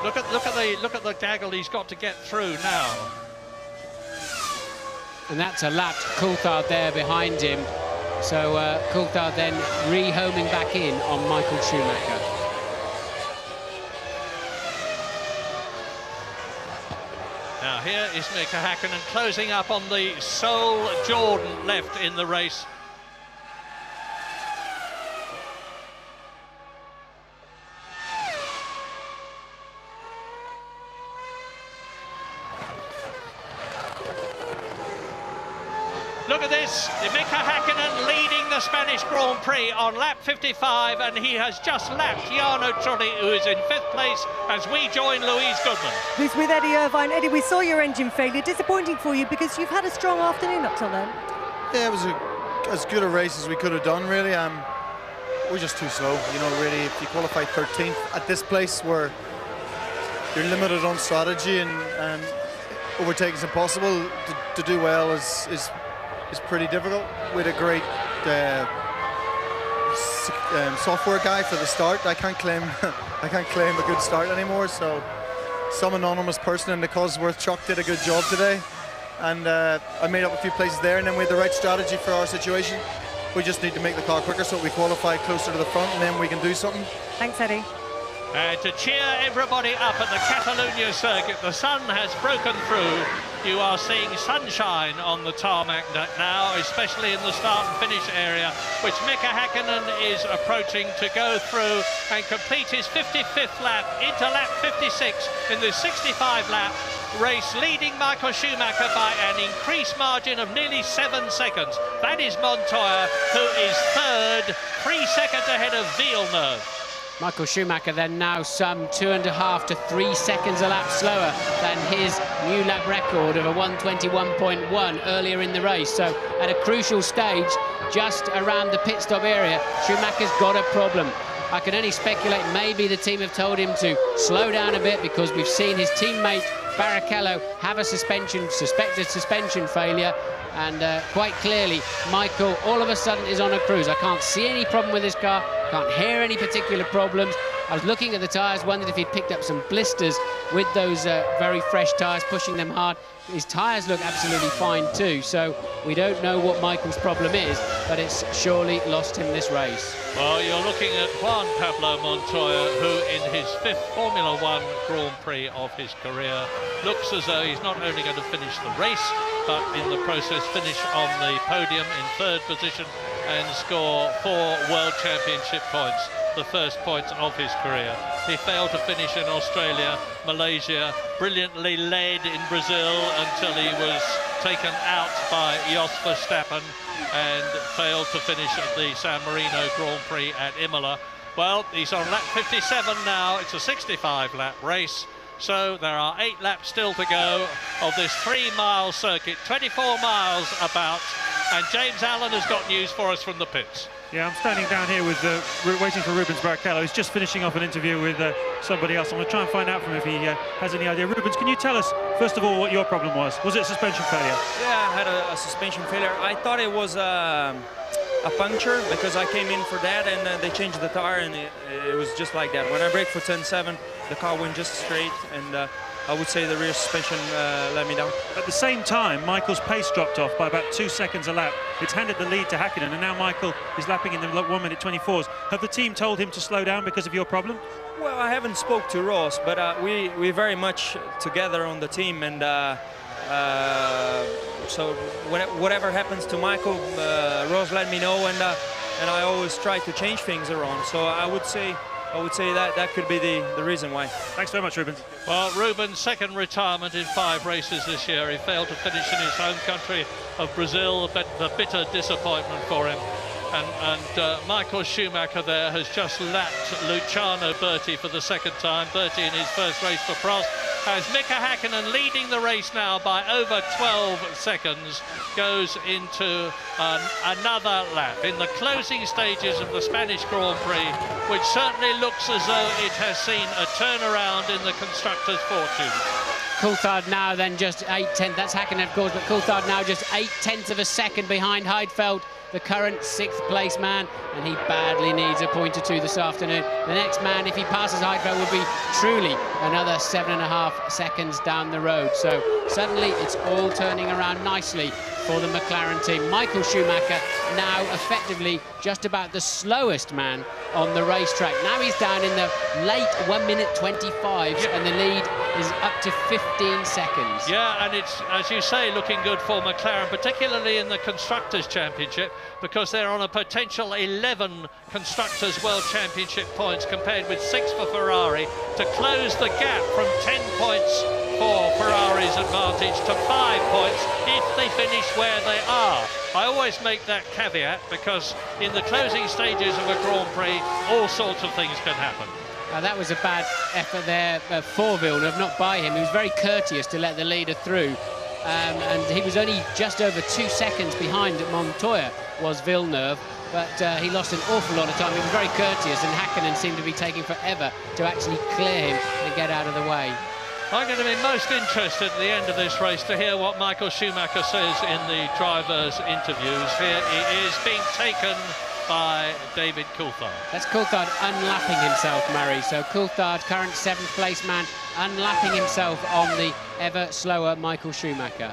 Look at the gaggle he's got to get through now. And that's a lapped Coulthard there behind him. So Coulthard then re-homing back in on Michael Schumacher. Now here is Mika Häkkinen closing up on the sole Jordan left in the race. Look at this, Mika Häkkinen leading the Spanish Grand Prix on lap 55, and he has just lapped Jarno Trulli, who is in 5th place, as we join Louise Goodman. Who's with Eddie Irvine. Eddie, we saw your engine failure. Disappointing for you because you've had a strong afternoon up till then. Yeah, it was as good a race as we could have done, really. We're just too slow, you know, really. If you qualify 13th at this place where you're limited on strategy and overtaking is impossible, to do well is pretty difficult. We had a great software guy for the start. I can't claim a good start anymore. So some anonymous person in the Cosworth truck did a good job today, and I made up a few places there. And then we had the right strategy for our situation. We just need to make the car quicker so we qualify closer to the front, and then we can do something. Thanks, Eddie. To cheer everybody up at the Catalunya circuit, the sun has broken through. You are seeing sunshine on the tarmac now, especially in the start and finish area, which Mika Häkkinen is approaching to go through and complete his 55th lap into lap 56 in the 65 lap race, leading Michael Schumacher by an increased margin of nearly 7 seconds. That is Montoya, who is third, 3 seconds ahead of Villeneuve. Michael Schumacher then now some 2.5 to 3 seconds a lap slower than his new lap record of a 1:21.1 earlier in the race. So at a crucial stage, just around the pit stop area, Schumacher's got a problem. I can only speculate maybe the team have told him to slow down a bit, because we've seen his teammate Barrichello have a suspected suspension failure, and quite clearly Michael all of a sudden is on a cruise. I can't see any problem with his car, can't hear any particular problems. I was looking at the tyres, wondered if he'd picked up some blisters with those very fresh tyres, pushing them hard. His tyres look absolutely fine too, so we don't know what Michael's problem is, but it's surely lost him this race. Well, you're looking at Juan Pablo Montoya, who in his 5th Formula One Grand Prix of his career looks as though he's not only going to finish the race, but in the process finish on the podium in 3rd position and score 4 World Championship points, the first points of his career. He failed to finish in Australia, Malaysia, brilliantly led in Brazil until he was taken out by Jos Verstappen, and failed to finish at the San Marino Grand Prix at Imola. Well, he's on lap 57 now. It's a 65 lap race, so there are 8 laps still to go of this 3-mile circuit, 24 miles about, and James Allen has got news for us from the pits. Yeah, I'm standing down here with waiting for Rubens Barrichello. He's just finishing off an interview with somebody else. I'm going to try and find out from him if he has any idea. Rubens, can you tell us, first of all, what your problem was? Was it a suspension failure? Yeah, I had a suspension failure. I thought it was a puncture, because I came in for that, and they changed the tire, and it was just like that. When I braked for 10.7, the car went just straight, and I would say the rear suspension let me down. At the same time, Michael's pace dropped off by about 2 seconds a lap. It's handed the lead to Häkkinen, and now Michael is lapping in the 1:24s. Have the team told him to slow down because of your problem? Well, I haven't spoke to Ross, but we're very much together on the team, and so whatever happens to Michael, Ross let me know, and I always try to change things around. So I would say that could be the reason why. Thanks very much, Rubens. Well, Rubens' second retirement in 5 races this year. He failed to finish in his home country of Brazil, but a bitter disappointment for him. And Michael Schumacher there has just lapped Luciano Berti for the 2nd time. Berti in his first race for Prost has Mika Häkkinen leading the race now by over 12 seconds, goes into another lap in the closing stages of the Spanish Grand Prix, which certainly looks as though it has seen a turnaround in the constructors' fortune. Coulthard now then just 8/10, that's Häkkinen of course, but Coulthard now just 8/10 of a second behind Heidfeld, the current 6th place man, and he badly needs a point or 2 this afternoon. The next man, if he passes Heidfeld, will be truly another 7.5 seconds down the road. So suddenly it's all turning around nicely for the McLaren team. Michael Schumacher now effectively just about the slowest man on the racetrack. Now he's down in the late 1:25s, and the lead is up to 15 seconds. Yeah, and it's, as you say, looking good for McLaren, particularly in the Constructors' Championship, because they're on a potential 11 Constructors' World Championship points compared with 6 for Ferrari, to close the gap from 10 points for Ferrari's advantage to 5 points if they finish where they are. I always make that caveat, because in the closing stages of a Grand Prix, all sorts of things can happen. That was a bad effort there for Villeneuve, not by him. He was very courteous to let the leader through, and he was only just over 2 seconds behind Montoya was Villeneuve, but he lost an awful lot of time. He was very courteous, and Häkkinen seemed to be taking forever to actually clear him and get out of the way. I'm going to be most interested at the end of this race to hear what Michael Schumacher says in the drivers' interviews. Here he is being taken by David Coulthard. That's Coulthard unlapping himself, Murray. So Coulthard, current 7th place man, unlapping himself on the ever slower Michael Schumacher.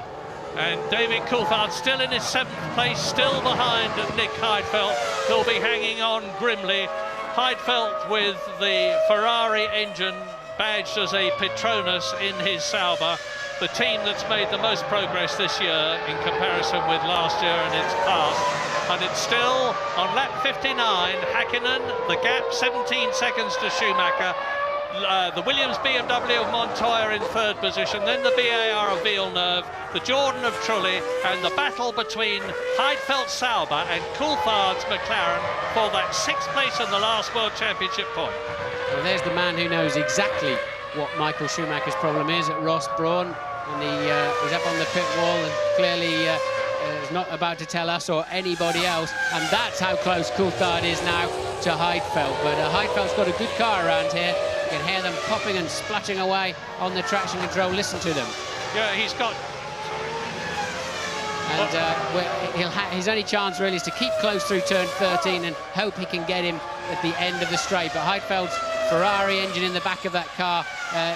And David Coulthard still in his 7th place, still behind Nick Heidfeld, who'll be hanging on grimly. Heidfeld with the Ferrari engine badged as a Petronas in his Sauber, the team that's made the most progress this year in comparison with last year and its past. And it's still on lap 59, Häkkinen, the gap 17 seconds to Schumacher. The Williams BMW of Montoya in third position, then the BAR of Villeneuve, the Jordan of Trulli, and the battle between Heidfeld-Sauber and Coulthard's McLaren for that sixth place and the last World Championship point. Well, there's the man who knows exactly what Michael Schumacher's problem is at Ross Brawn, and he's up on the pit wall and clearly is not about to tell us or anybody else, and that's how close Coulthard is now to Heidfeld. But Heidfeld's got a good car around here. You can hear them popping and splashing away on the traction control. Listen to them. Yeah, he's got... And his only chance really is to keep close through turn 13 and hope he can get him at the end of the straight. But Heidfeld's Ferrari engine in the back of that car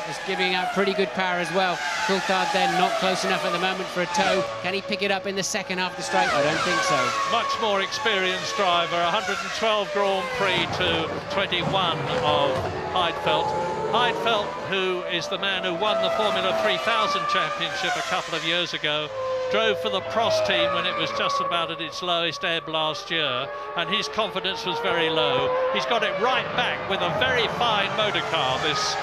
is giving out pretty good power as well. Coulthard then not close enough at the moment for a toe. Can he pick it up in the second half of the straight? I don't think so. Much more experienced driver, 112 Grand Prix to 21 of Heidfeld. Heidfeld, who is the man who won the Formula 3000 Championship a couple of years ago, drove for the Prost team when it was just about at its lowest ebb last year, and his confidence was very low. He's got it right back with a very fine motor car, this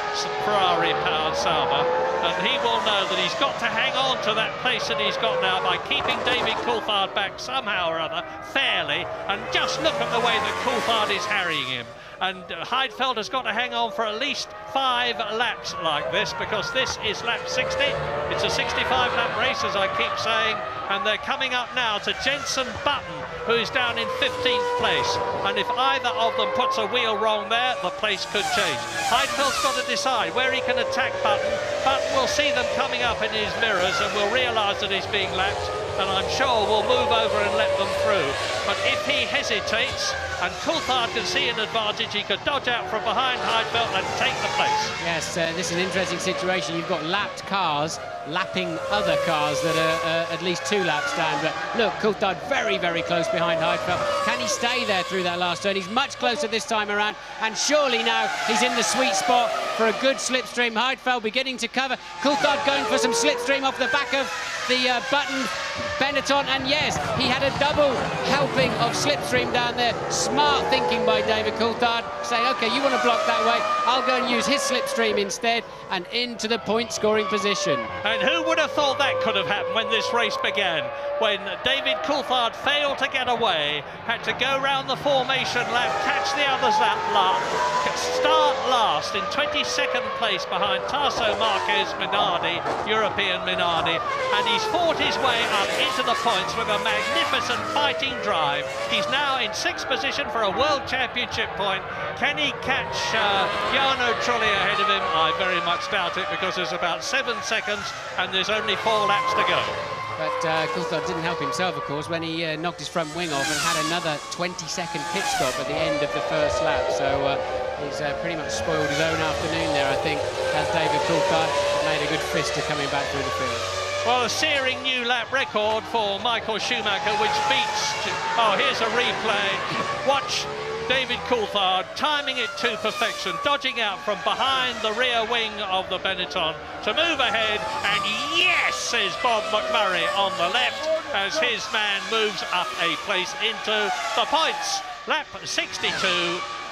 Ferrari-powered Sauber, and he will know that he's got to hang on to that place that he's got now by keeping David Coulthard back somehow or other, fairly, and just look at the way that Coulthard is harrying him. And Heidfeld has got to hang on for at least 5 laps like this, because this is lap 60. It's a 65-lap race, as I keep saying, and they're coming up now to Jenson Button, who's down in 15th place. And if either of them puts a wheel wrong there, the place could change. Heidfeld's got to decide where he can attack Button. Button will see them coming up in his mirrors and will realise that he's being lapped, and I'm sure will move over and let them through. But if he hesitates and Coulthard can see an advantage, he could dodge out from behind Heidfeld and take the place. Yes, this is an interesting situation. You've got lapped cars lapping other cars that are at least 2 laps down. But look, Coulthard very, very close behind Heidfeld. Can he stay there through that last turn? He's much closer this time around, and surely now he's in the sweet spot for a good slipstream. Heidfeld beginning to cover. Coulthard going for some slipstream off the back of the Button Benetton, and yes, he had a double helping of slipstream down there. Smart thinking by David Coulthard, saying, OK, you want to block that way, I'll go and use his slipstream instead, and into the point-scoring position. And who would have thought that could have happened when this race began? When David Coulthard failed to get away, had to go round the formation lap, catch the others that lap, start last in 22nd place behind Tasso Marquez Minardi, European Minardi, and he's fought his way up into the points with a magnificent fighting drive. He's now in 6th position for a World Championship point. Can he catch Jarno Trulli ahead of him? I very much doubt it, because there's about 7 seconds and there's only 4 laps to go. But Coulthard didn't help himself, of course, when he knocked his front wing off and had another 20-second pit stop at the end of the first lap. So he's pretty much spoiled his own afternoon there, I think, as David Coulthard made a good fist of coming back through the field. Well, a searing new lap record for Michael Schumacher, which beats... Oh, here's a replay. Watch David Coulthard timing it to perfection, dodging out from behind the rear wing of the Benetton to move ahead, and yes, says Bob McMurray on the left, as his man moves up a place into the points. Lap 62,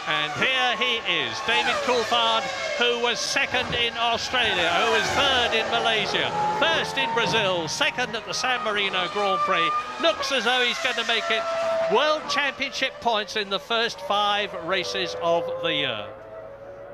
and here he is, David Coulthard, who was 2nd in Australia, who was 3rd in Malaysia, 1st in Brazil, 2nd at the San Marino Grand Prix. Looks as though he's going to make it World Championship points in the first 5 races of the year.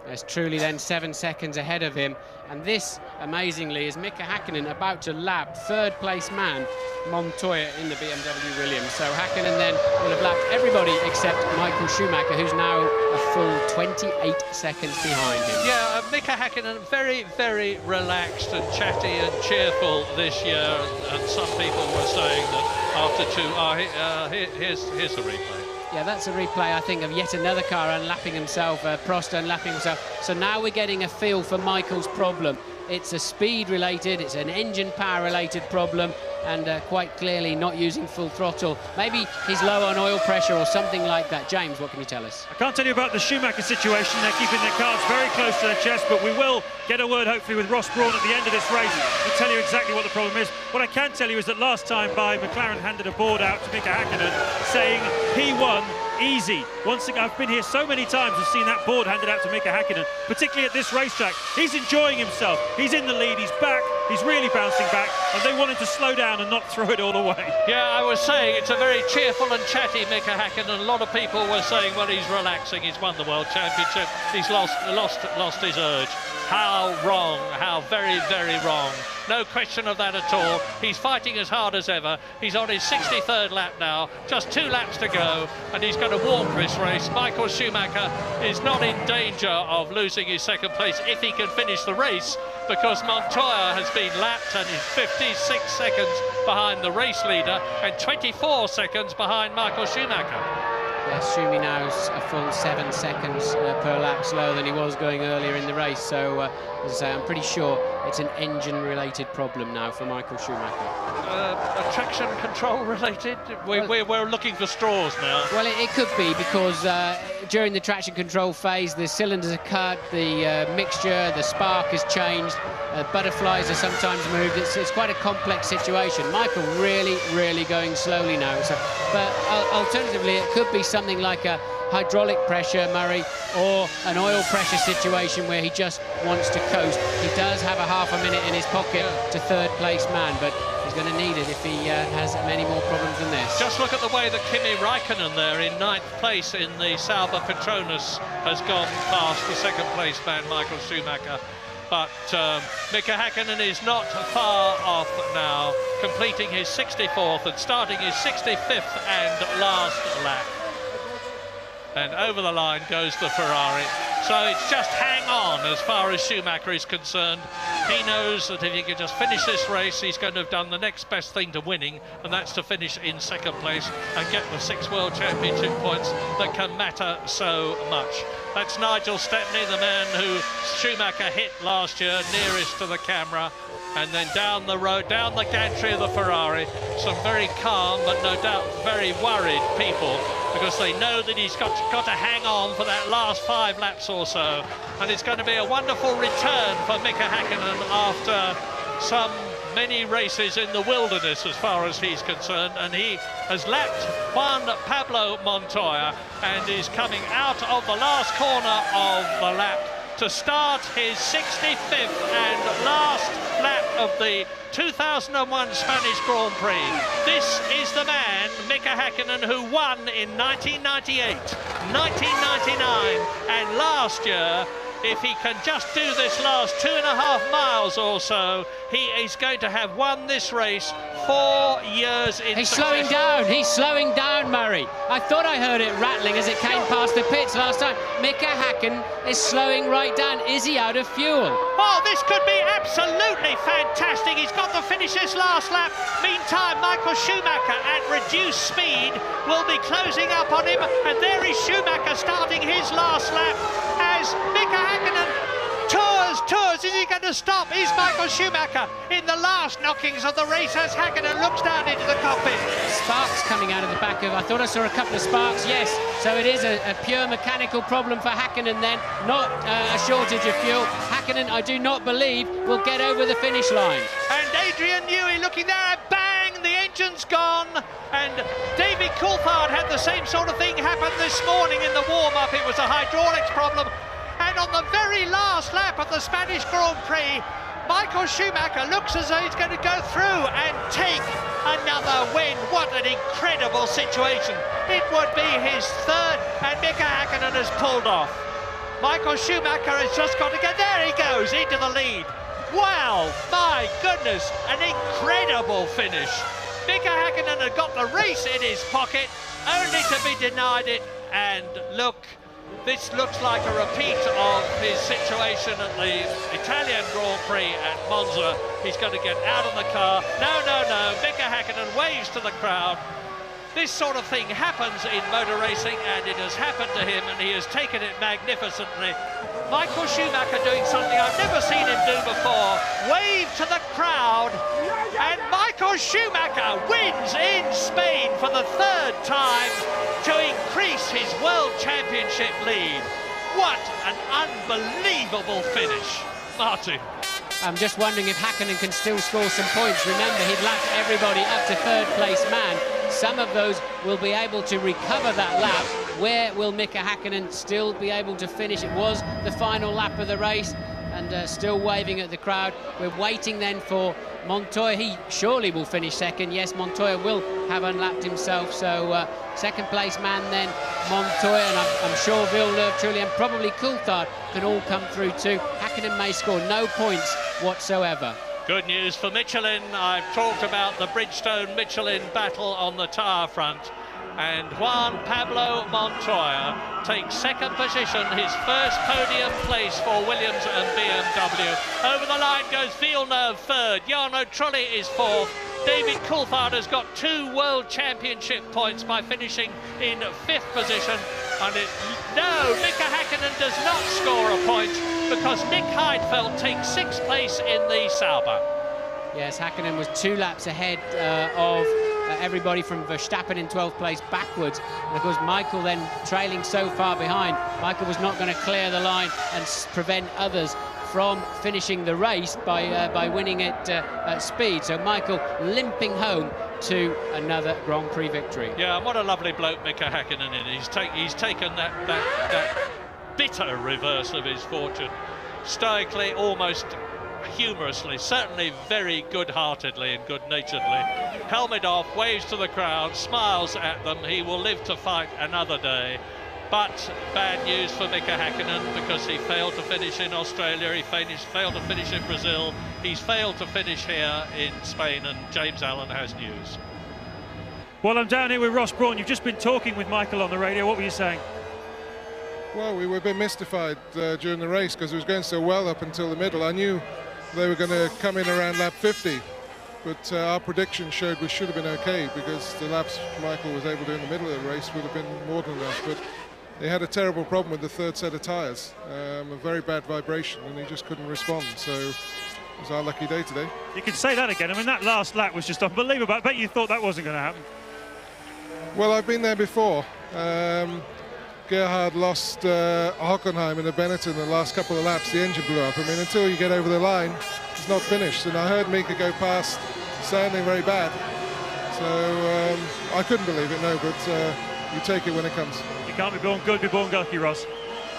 There's truly then 7 seconds ahead of him, and this, amazingly, is Mika Häkkinen about to lap 3rd place man Montoya in the BMW Williams. So Häkkinen then will have lapped everybody except Michael Schumacher, who's now a full 28 seconds behind him. Yeah, Mika Häkkinen very, very relaxed and chatty and cheerful this year, and some people were saying that after 2... here's the replay. Yeah, that's a replay, I think, of yet another car unlapping himself, Prost unlapping himself. So now we're getting a feel for Michael's problem. It's a speed-related, it's an engine power-related problem. and quite clearly not using full throttle. Maybe he's low on oil pressure or something like that. James, what can you tell us? I can't tell you about the Schumacher situation. They're keeping their cards very close to their chest, but we will get a word hopefully with Ross Brawn at the end of this race to tell you exactly what the problem is. What I can tell you is that last time McLaren handed a board out to Mika Häkkinen saying he won easy. Once again, I've been here so many times and seen that board handed out to Mika Häkkinen, particularly at this racetrack. He's enjoying himself. He's in the lead, he's back, he's really bouncing back, and they want him to slow down and not throw it all away. Yeah, I was saying it's a very cheerful and chatty Mika Häkkinen. A lot of people were saying, well, he's relaxing, he's won the World Championship, he's lost his urge. How wrong, how very, very wrong. No question of that at all. He's fighting as hard as ever. He's on his 63rd lap now, just 2 laps to go, and he's going to walk this race. Michael Schumacher is not in danger of losing his 2nd place if he can finish the race, because Montoya has been lapped and is 56 seconds behind the race leader and 24 seconds behind Michael Schumacher. Yes, Schumi now's a full 7 seconds per lap slower than he was going earlier in the race. So, as I say, I'm pretty sure it's an engine-related problem now for Michael Schumacher. Traction control related? We're looking for straws now. Well, it could be, because during the traction control phase, the cylinders are cut, the mixture, the spark has changed, butterflies are sometimes moved. It's quite a complex situation. Michael really going slowly now. So, but alternatively, it could be something like a hydraulic pressure, Murray, or an oil pressure situation where he just wants to coast. He does have a half a minute in his pocket to 3rd place man, but he's going to need it if he has many more problems than this. Just look at the way that Kimi Räikkönen there in 9th place in the Sauber Petronas has gone past the 2nd place man, Michael Schumacher. But Mika Häkkinen is not far off now, completing his 64th and starting his 65th and last lap. And over the line goes the Ferrari. So it's just hang on as far as Schumacher is concerned. He knows that if he can just finish this race, he's going to have done the next best thing to winning, and that's to finish in 2nd place and get the 6 World Championship points that can matter so much. That's Nigel Stepney, the man who Schumacher hit last year, nearest to the camera. And then down the road, down the gantry of the Ferrari, some very calm but no doubt very worried people, because they know that he's got to hang on for that last 5 laps or so. And it's going to be a wonderful return for Mika Häkkinen after many races in the wilderness as far as he's concerned, and he has lapped Juan Pablo Montoya and is coming out of the last corner of the lap to start his 65th and last lap of the 2001 Spanish Grand Prix. This is the man, Mika Häkkinen, who won in 1998, 1999, and last year. If he can just do this last 2.5 miles or so, he is going to have won this race 4 years in succession. He's slowing down, Murray. I thought I heard it rattling as it came past the pits last time. Mika Häkkinen is slowing right down. Is he out of fuel? Oh, this could be absolutely fantastic. He's got to finish this last lap. Meantime, Michael Schumacher at reduced speed will be closing up on him, and there is Schumacher starting his last lap as Mika Häkkinen tours. Is he going to stop? Is Michael Schumacher in the last knockings of the race as Häkkinen looks down into the cockpit? Sparks coming out of the back of... I thought I saw a couple of sparks, yes. So it is a pure mechanical problem for Häkkinen then, not a shortage of fuel. Häkkinen, I do not believe, will get over the finish line. And Adrian Newey looking there, and bang, the engine's gone. And David Coulthard had the same sort of thing happen this morning in the warm-up. It was a hydraulics problem. And on the very last lap of the Spanish Grand Prix, Michael Schumacher looks as though he's going to go through and take another win. What an incredible situation. It would be his 3rd, and Mika Häkkinen has pulled off. Michael Schumacher has just got to get there. He goes into the lead. Wow, my goodness, an incredible finish. Mika Häkkinen had got the race in his pocket, only to be denied it. And look, this looks like a repeat of his situation at the Italian Grand Prix at Monza. He's going to get out of the car. No. Mika Häkkinen waves to the crowd. This sort of thing happens in motor racing, and it has happened to him, and he has taken it magnificently. Michael Schumacher doing something I've never seen him do before. Wave to the crowd, and Michael Schumacher wins in Spain for the 3rd time to increase his World Championship lead. What an unbelievable finish. Martin. I'm just wondering if Häkkinen can still score some points. Remember, he'd lapped everybody up to 3rd place man. Some of those will be able to recover that lap. Where will Mika Häkkinen still be able to finish? It was the final lap of the race, and still waving at the crowd. We're waiting then for Montoya. He surely will finish 2nd. Yes, Montoya will have unlapped himself, so 2nd place man then Montoya, and I'm sure Villeneuve, Trulli, and probably Coulthard can all come through too. Häkkinen may score no points whatsoever. Good news for Michelin. I've talked about the Bridgestone-Michelin battle on the tyre front, and Juan Pablo Montoya takes 2nd position, his first podium place for Williams and BMW. Over the line goes Villeneuve 3rd, Jarno Trulli is 4th. David Coulthard has got 2 World Championship points by finishing in 5th position. And Mika Häkkinen does not score a point because Nick Heidfeld takes 6th place in the Sauber. Yes, Häkkinen was 2 laps ahead of everybody from Verstappen in 12th place backwards. And of course, Michael then trailing so far behind. Michael was not going to clear the line and prevent others from finishing the race by winning it at speed. So Michael limping home to another Grand Prix victory. Yeah, and what a lovely bloke Mika Häkkinen is. He's taken that bitter reverse of his fortune stoically, almost humorously, certainly very good-heartedly and good-naturedly. Helmet off, waves to the crowd, smiles at them. He will live to fight another day. But bad news for Mika Häkkinen because he failed to finish in Australia, he failed to finish in Brazil, he's failed to finish here in Spain, and James Allen has news. Well, I'm down here with Ross Brawn. You've just been talking with Michael on the radio. What were you saying? Well, we were a bit mystified during the race because it was going so well up until the middle. I knew they were going to come in around lap 50, but our prediction showed we should have been okay because the laps Michael was able to do in the middle of the race would have been more than enough. But they had a terrible problem with the 3rd set of tyres, a very bad vibration, and he just couldn't respond. So it was our lucky day today. You could say that again. I mean, that last lap was just unbelievable. I bet you thought that wasn't going to happen. Well, I've been there before. Gerhard lost Hockenheim in the Benetton in the last couple of laps. The engine blew up. I mean, until you get over the line, it's not finished. And I heard Mika go past, sounding very bad. So I couldn't believe it, no, but you take it when it comes. You can't be born good, be born lucky, Ross.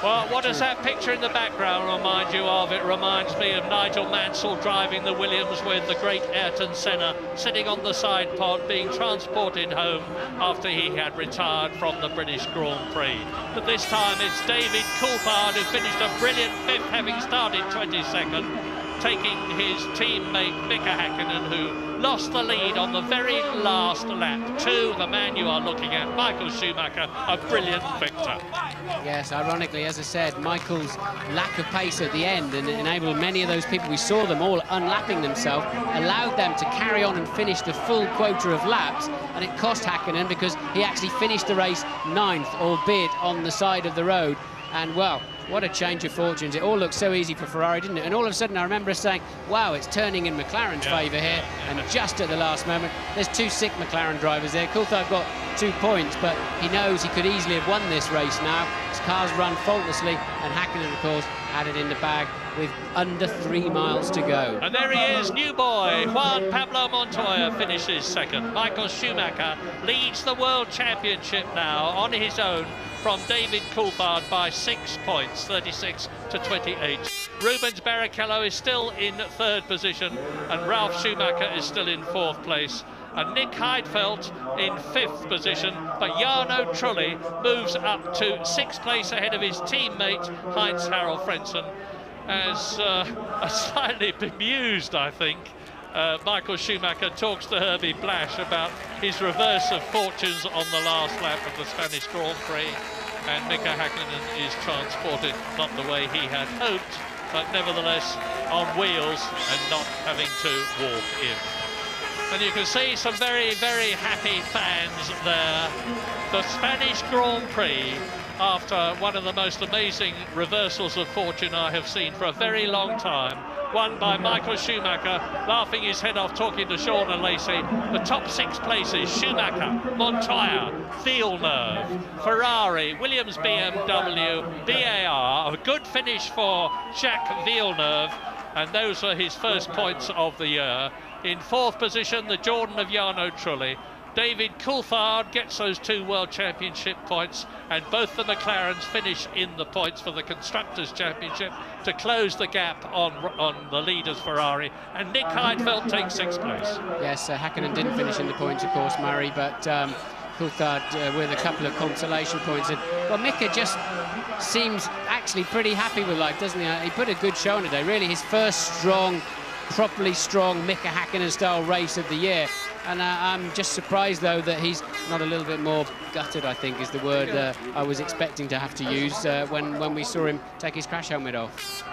Well, what does that picture in the background remind you of? It reminds me of Nigel Mansell driving the Williams with the great Ayrton Senna sitting on the side pod being transported home after he had retired from the British Grand Prix. But this time it's David Coulthard who finished a brilliant 5th, having started 22nd, taking his teammate Mika Häkkinen, who lost the lead on the very last lap to the man you are looking at, Michael Schumacher, a brilliant victor. Yes, ironically, as I said, Michael's lack of pace at the end and enabled many of those people, we saw them all unlapping themselves, allowed them to carry on and finish the full quota of laps, and it cost Häkkinen because he actually finished the race 9th, albeit on the side of the road. And well, what a change of fortunes. It all looked so easy for Ferrari, didn't it? And all of a sudden I remember us saying, wow, it's turning in McLaren's favour here. And just at the last moment, there's 2 sick McLaren drivers there. Coulthard got 2 points, but he knows he could easily have won this race now. His car's run faultlessly, and Häkkinen, of course, had it in the bag with under 3 miles to go. And there he is, new boy. Juan Pablo Montoya finishes 2nd. Michael Schumacher leads the World Championship now on his own from David Coulthard by 6 points, 36 to 28. Rubens Barrichello is still in 3rd position, and Ralf Schumacher is still in 4th place. And Nick Heidfeld in 5th position, but Jarno Trulli moves up to 6th place ahead of his teammate Heinz-Harald Frentzen, as slightly bemused, I think. Michael Schumacher talks to Herbie Blash about his reverse of fortunes on the last lap of the Spanish Grand Prix, and Mika Häkkinen is transported not the way he had hoped, but nevertheless on wheels and not having to walk in. And you can see some very, very happy fans there. The Spanish Grand Prix, after one of the most amazing reversals of fortune I have seen for a very long time, won by Michael Schumacher, laughing his head off, talking to Sean and Lacey. The top 6 places: Schumacher, Montoya, Villeneuve, Ferrari, Williams, BMW, BAR. A good finish for Jacques Villeneuve, and those are his first points of the year. In 4th position, the Jordan of Jarno Trulli. David Coulthard gets those 2 World Championship points, and both the McLarens finish in the points for the Constructors' Championship to close the gap on the leaders Ferrari, and Nick Heidfeld takes 6th place. Yes, Hakkinen didn't finish in the points, of course, Murray, but Coulthard with a couple of consolation points. And, well, Mika just seems actually pretty happy with life, doesn't he? He put a good show on today, really his first properly strong Mika Hakkinen-style race of the year. And I'm just surprised, though, that he's not a little bit more gutted, I think, is the word I was expecting to have to use when we saw him take his crash helmet off.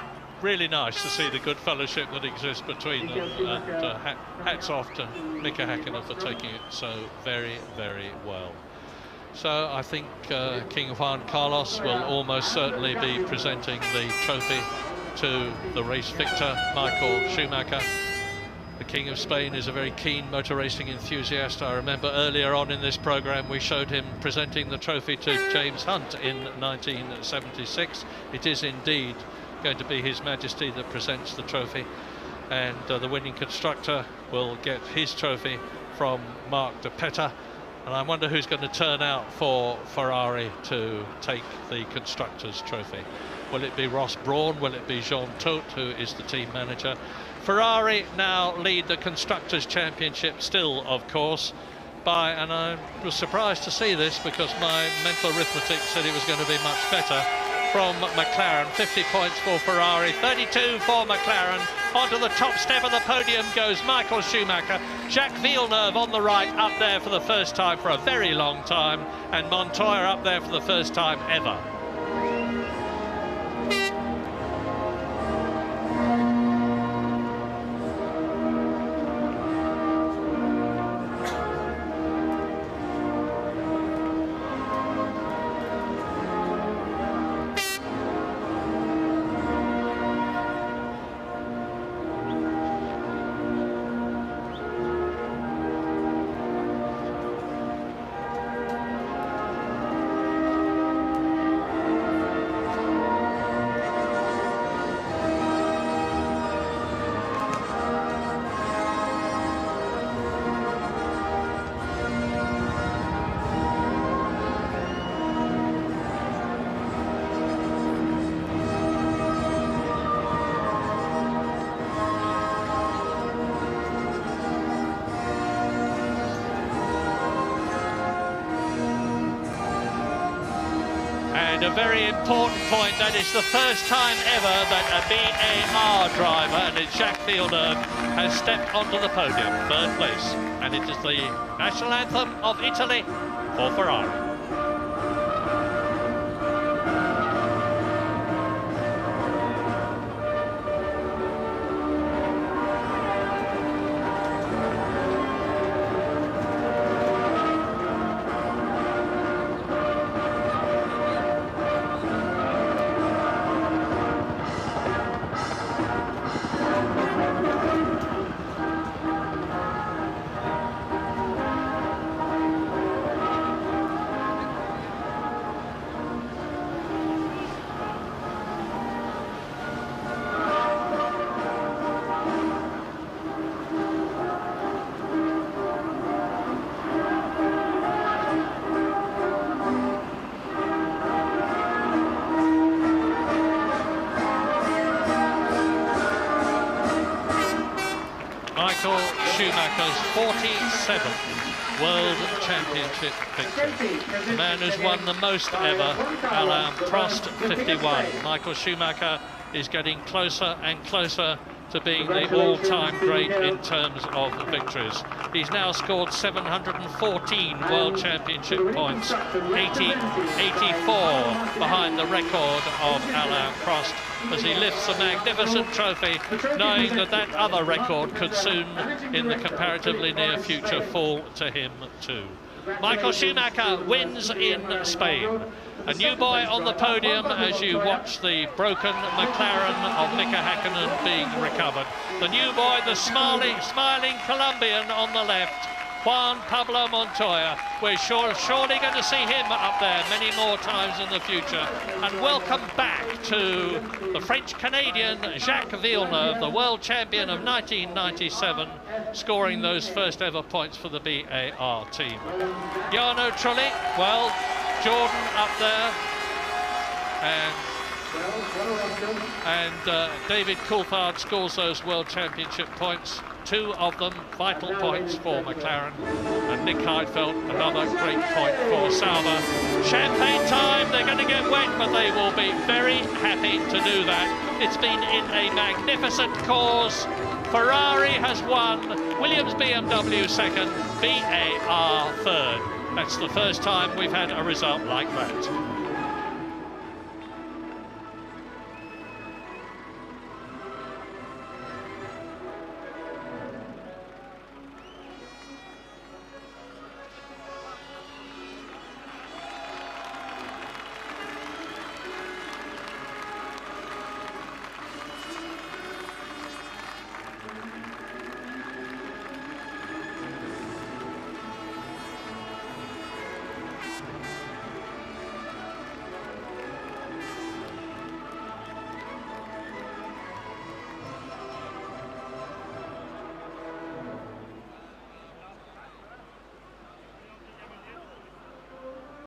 Really nice to see the good fellowship that exists between them, and hats off to Mika Hakkinen for taking it so very, very well. So I think King Juan Carlos will almost certainly be presenting the trophy to the race victor, Michael Schumacher. The King of Spain is a very keen motor racing enthusiast. I remember earlier on in this programme we showed him presenting the trophy to James Hunt in 1976. It is indeed going to be His Majesty that presents the trophy, and the winning constructor will get his trophy from Marc de Petta. And I wonder who's going to turn out for Ferrari to take the Constructors' Trophy. Will it be Ross Brawn? Will it be Jean Todt, who is the team manager? Ferrari now lead the Constructors' Championship still, of course, by, and I was surprised to see this because my mental arithmetic said it was going to be much better, from McLaren. 50 points for Ferrari, 32 for McLaren. Onto the top step of the podium goes Michael Schumacher. Jacques Villeneuve on the right, up there for the first time for a very long time, and Montoya up there for the first time ever. A very important point, that is the first time ever that a BAR driver, and it's Jacques Villeneuve, has stepped onto the podium, 3rd place. And it is the national anthem of Italy for Ferrari. Michael Schumacher's 47th World Championship victory. The man who's won the most ever, Alain Prost, 51. Michael Schumacher is getting closer and closer to being the all-time great in terms of victories. He's now scored 714 World Championship points, 84 behind the record of Alain Prost. as he lifts a magnificent trophy, knowing that that other record could soon, in the comparatively near future, fall to him too. Michael Schumacher wins in Spain. A new boy on the podium as you watch the broken McLaren of Mika Häkkinen being recovered. The new boy, the smiling Colombian on the left, Juan Pablo Montoya. We're surely going to see him up there many more times in the future. And welcome back to the French-Canadian Jacques Villeneuve, the world champion of 1997, scoring those first ever points for the BAR team. Jarno Trulli, well, Jordan up there, and David Coulthard scores those World Championship points, 2 of them vital points for McLaren, and Nick Heidfeld, another great point for Sauber. Champagne time, they're going to get wet, but they will be very happy to do that. It's been in a magnificent cause. Ferrari has won, Williams BMW second, BAR third. That's the first time we've had a result like that.